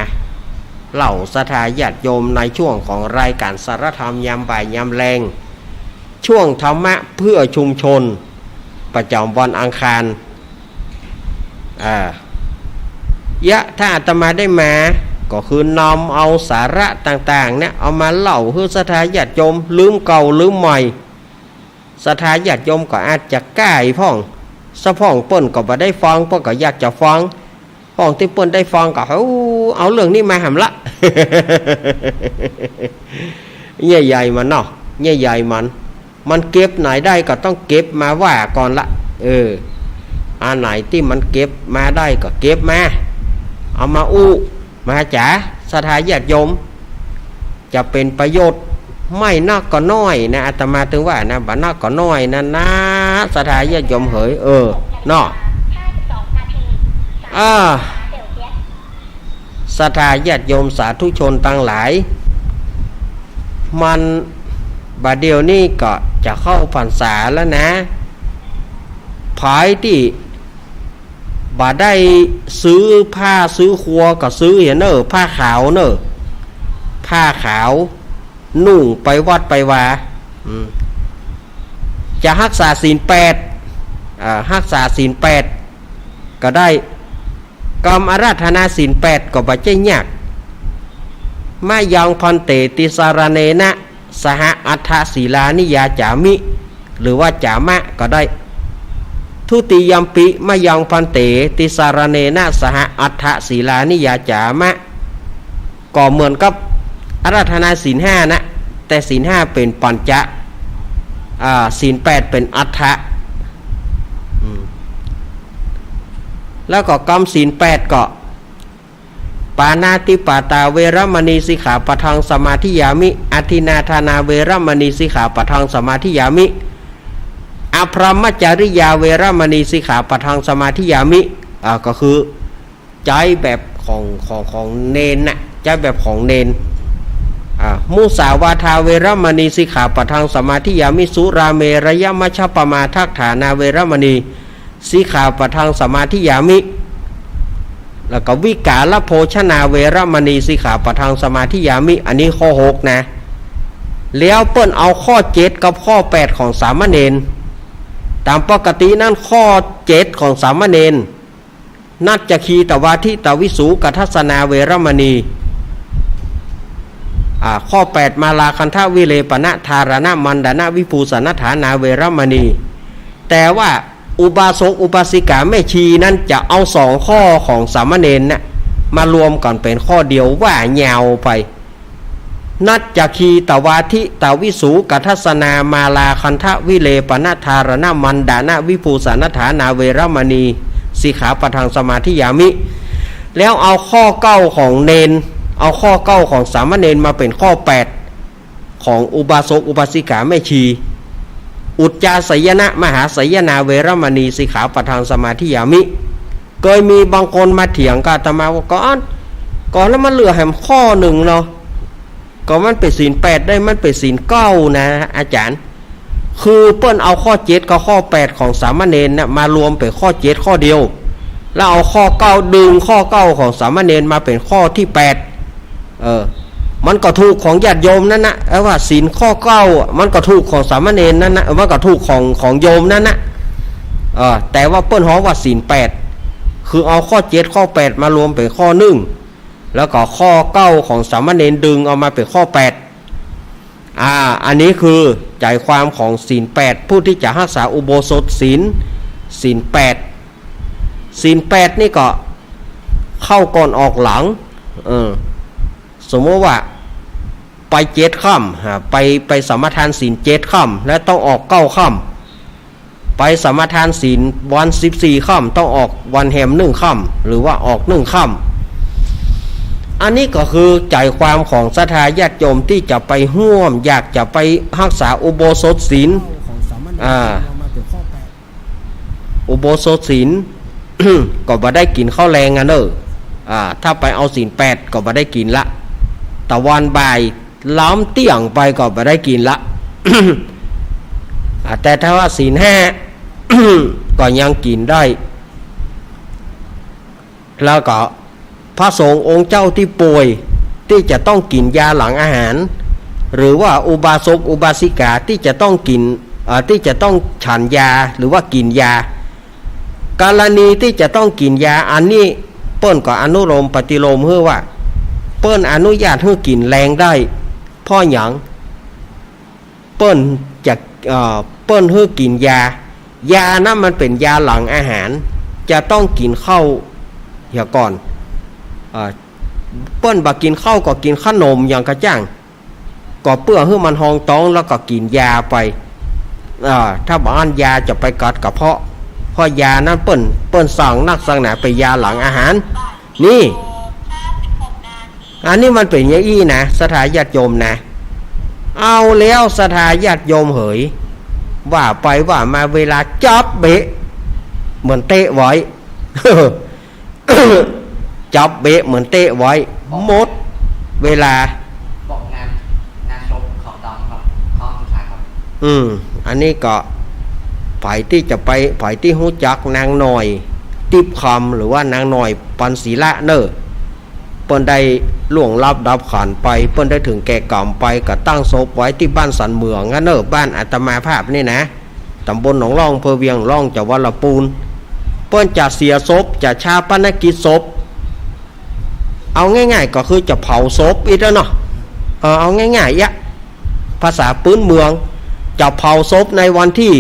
เล่าสถาญาติโยมในช่วงของรายการสารธรรมยามบ่ายยามแรงช่วงธรรมะเพื่อชุมชนประจำวันอังคารถ้าอาตมาได้มาก็คือนำเอาสาระต่างๆเนี่ยเอามาเล่าให้สถาญาติโยมลืมเก่าลืมใหม่สถาญาติโยมก็อาจจะใกล้พ่องสะพ่องเปิ้นก็บ่ได้ฟังเปิ้นก็อยากจะฟังพ่องที่เปิ้นได้ฟังก็เอาเรื่องนี้มาหำละ ใหญ่ๆมันเนาะใหญ่ๆมันเก็บไหนได้ก็ต้องเก็บมาว่าก่อนละอันไหนที่มันเก็บมาได้ก็เก็บมาเอามามาจ๋าสถาญาติโยมจะเป็นประโยชน์ไม่นักก็น้อยนะอาตมาถึงว่านะบ่นักก็น้อยนะสถาญาติโยมเฮ้ยเนาะสถาญาติโยมสาธุชนทั้งหลายมันบัดเดียวนี้ก็จะเข้าพรรษาแล้วนะภายที่บ่ได้ซื้อผ้าซื้อครัวก็ซื้อเนอะผ้าขาวเนอะผ้าขาวนุ่งไปวัดไปวาจะรักษาศีล8รักษาศีล8ก็ได้กรรมอาราธนาศีล8ก็บ่ใช่ยากมายังพันเตติสารเนนะสหอัฏฐศีลานิยาจามิหรือว่าจามะก็ได้ทุติยัมปิมายังพันเตติสารเนนะสหอัฏฐศีลานิยาจามะก็เหมือนกับอาราธนาศีล5นะแต่ศีล5เป็นปัญจะศีล8เป็นอัฏฐะแล้วก็กรรมศีล8ก็ ปานาติปาตาเวรมณีสิกขาปะทังสมาธิยามิอทินาทานาเวรมณีสิกขาปะทังสมาธิยามิอภรมจริยาเวรมณีสิกขาปะทังสมาธิยามิก็คือใจแบบของเนนน่ะใจแบบของเนนมุสาวาทาเวรมณีสิกขาปะทังสมาธิยามิสุราเมรยมัชฌปมาทัฏฐานาเวรมณีสิกขาปะทังสมาธิยามิแล้วก็วิกาลโภชนาเวรมณีสิกขาปะทังสมาธิยามิอันนี้ข้อ6นะแล้วเปิ้นเอาข้อ7กับข้อ8ของสามเณรตามปกตินั้นข้อ7ของสามเณรนัจจคีตวาทิตวิสูกัทัสนาเวรมณีข้อ8มาลาคันทวิเลปนะธารณมันดานะวิภูสนฐานาเวรมณีแต่ว่าอุบาสกอุบาสิกาแม่ชีนั้นจะเอา2ข้อของสามเณรนะมารวมกันเป็นข้อเดียวว่ายาวไปนัจจคีตวาทิตวิสูกัทัสนามาลาคันทวิเลปนะธารณมันดานะวิภูสนฐานาเวรมณีสิกขาปะทังสมาธิยามิแล้วเอาข้อ9ของเนนเอาข้อ9ของสามเณรมาเป็นข้อ8ของอุบาสกอุบาสิกาแม่ชีอุจจาสยนะมหาสยนาเวรมณีสิกขาปะทังสมาธิยามิเคยมีบางคนมาเถียงกับอาตมาว่าก่อนแล้วมันเหลือแหมข้อหนึ่งเนาะก็มันเป็นศีล8ได้มันเป็นศีล9นะอาจารย์คือเปิ้นเอาข้อ7กับข้อ8ของสามเณรนะมารวมเป็นข้อ7ข้อเดียวแล้วเอาข้อ9ดึงข้อ9ของสามเณรมาเป็นข้อที่8มันก็ถูกของญาติโยมนั่นนะว่าศีลข้อ9มันก็ถูกของสามเณรนั่นนะมันก็ถูกของโยมนั่นนะแต่ว่าเปิ้นฮ้องว่าศีล8คือเอาข้อ7ข้อ8มารวมเป็นข้อ1แล้วก็ข้อ9ของสามเณรดึงเอามาเป็นข้อ8อันนี้คือใจความของศีล8ผู้ที่จะรักษาอุโบสถศีล8นี่ก็เข้าก่อนออกหลังสมมติว่าไป7ค่ำไปสมาทานศีล7ค่ำและต้องออก9ค่ำไปสมาทานศีลวัน14ค่ำต้องออกวันแหม1ค่ำหรือว่าออก1ค่ำอันนี้ก็คือใจความของศรัทธาญาติโยมที่จะไปร่วมอยากจะไปรักษาอุโบสถศีลอุโบสถศีล ก็บ่ได้กินข้าวแรงอ่ะเนอะถ้าไปเอาศีล8ก็บ่ได้กินละตะวันบ่ายล้อมเตี้ยงไปก็บ่ได้กินละ แต่ถ้าว่าศีล5 ก็ยังกินได้แล้วก็พระสงฆ์องค์เจ้าที่ป่วยที่จะต้องกินยาหลังอาหารหรือว่าอุบาสกอุบาสิกาที่จะต้องกินที่จะต้องฉันยาหรือว่ากินยากรณีที่จะต้องกินยาอันนี้เปิ้นก็อนุโลมปฏิโลมเพื่อว่าเปิ้นอนุญาตให้กินแรงได้เพราะหยังเปิ้นจะเปิ้นให้กินยานั้นมันเป็นยาหลังอาหารจะต้องกินข้าวอย่าก่อนเปิ้นบ่กินข้าวก็กินขนมอย่างกระจ่างก็เพื่อให้มันหองท้องแล้วก็กินยาไปถ้าบ้านยาจะไปกัดกระเพาะเพราะยานั้นเปิ้นสั่งนักสั่งหนาไปยาหลังอาหารนี่อันนี้มันเป็นอย่างอี้นะศรัทธาญาติโยมนะเอาแล้วศรัทธาญาติโยมเหยว่าไปว่ามาเวลาจับเบะเหมือนเตะไว้ จับเบะเหมือนเตะไว้หมดเวลาบอกงานศพของดำครับข้อสุดท้ายครับอันนี้ก็ไผที่จะไปไผที่รู้จักนางหน่อยติบคำหรือว่านางหน่อยปันศีละเนอเปิ้นได้ล่วงลับดับขันไปเปิ้นได้ถึงแก่กรรมไปก็ตั้งศพไว้ที่บ้านสันเมืองงั้นเนอบ้านอาตมาภาพนี่นะตำบลหนองร่องอำเภอเวียงร่องจังหวัดลำพูนเปิ้นจะเสียศพจะชาปนกิจศพเอาง่ายๆก็คือจะเผาศพอีกแล้วเนาะเอาง่ายๆภาษาพื้นเมืองจะเผาศพในวันที่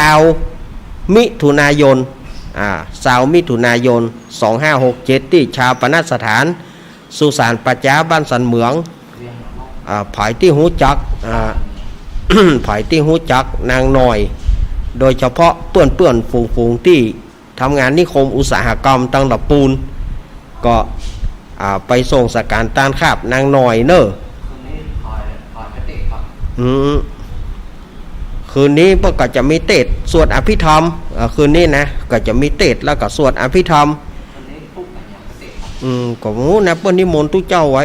20 มิถุนายน20 มิถุนายน 2567ที่ชาปนสถานสุสานปัจจาบ้านสันเหมืองผายที่หูจักผายที่หูจักนางหน่อยโดยเฉพาะเปื้อนฝูงที่ทำงานนิคมอุตสาหกรรมตั้งลำปูนก็ ไปส่งสการต้านขาบนางหน่อยเนอะ คืนนี้คอยกระเตะครับ คืนนี้ก็จะมีเทศน์สวดอภิธรรมคืนนี้นะก็จะมีเทศน์แล้วก็สวดอภิธรรม คืนนี้ปุ๊บกันอย่างกระเตะครับ ก็มูนะเปิ้นนิมนต์ทุกเจ้าไว้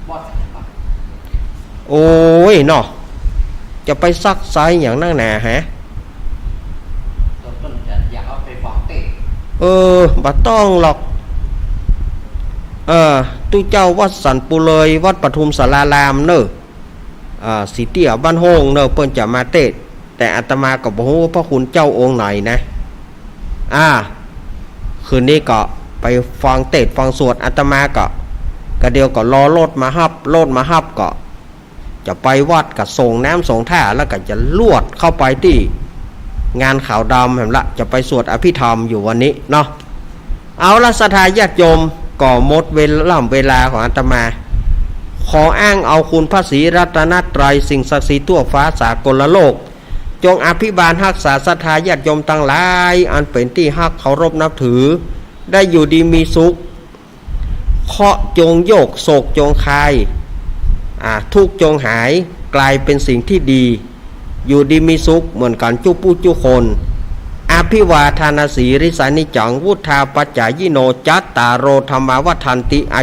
บอสกันครับ โอ้ยเนาะจะไปซักไซอย่างนั่งหนาฮะ ตัวต้นจะอยากเอาไปฝากเตะ บัดต้องหรอกตู้เจ้าวัดสันปุเลยวัดปทุมสารารามเนอะสีเตี้ยบ้านโฮงเนอะเปิ้นจะมาเทศน์แต่อาตมาก็บ่ฮู้ว่าพระคุณเจ้าองค์ไหนนะคืนนี้ก็ไปฟังเทศน์ฟังสวดอาตมาก็เดียวก็รอรถมาฮับก็จะไปวัดก็ส่งน้ำส่งท่าแล้วก็จะลวดเข้าไปที่งานขาวดำแห่งละจะไปสวดอภิธรรมอยู่วันนี้เนาะเอาละศรัทธาญาติโยมก็หมดเวลาของอาตมาขออ้างเอาคุณพระศรีรัตนตรัยสิ่งศักดิ์สิทธิ์ทั่วฟ้าสากลโลกจงอภิบาลรักษาศรัทธาญาติโยมทั้งหลายอันเป็นที่ฮักเคารพนับถือได้อยู่ดีมีสุขเคราะห์จงโยกโศกจงคลายทุกข์จงหายกลายเป็นสิ่งที่ดีอยู่ดีมีสุขเหมือนกันจุผู้จุคนอภิวาทานาสีริสานิจังวุธาปัจจายิโนจัตตารโรธรรมาวัฏันติอายุ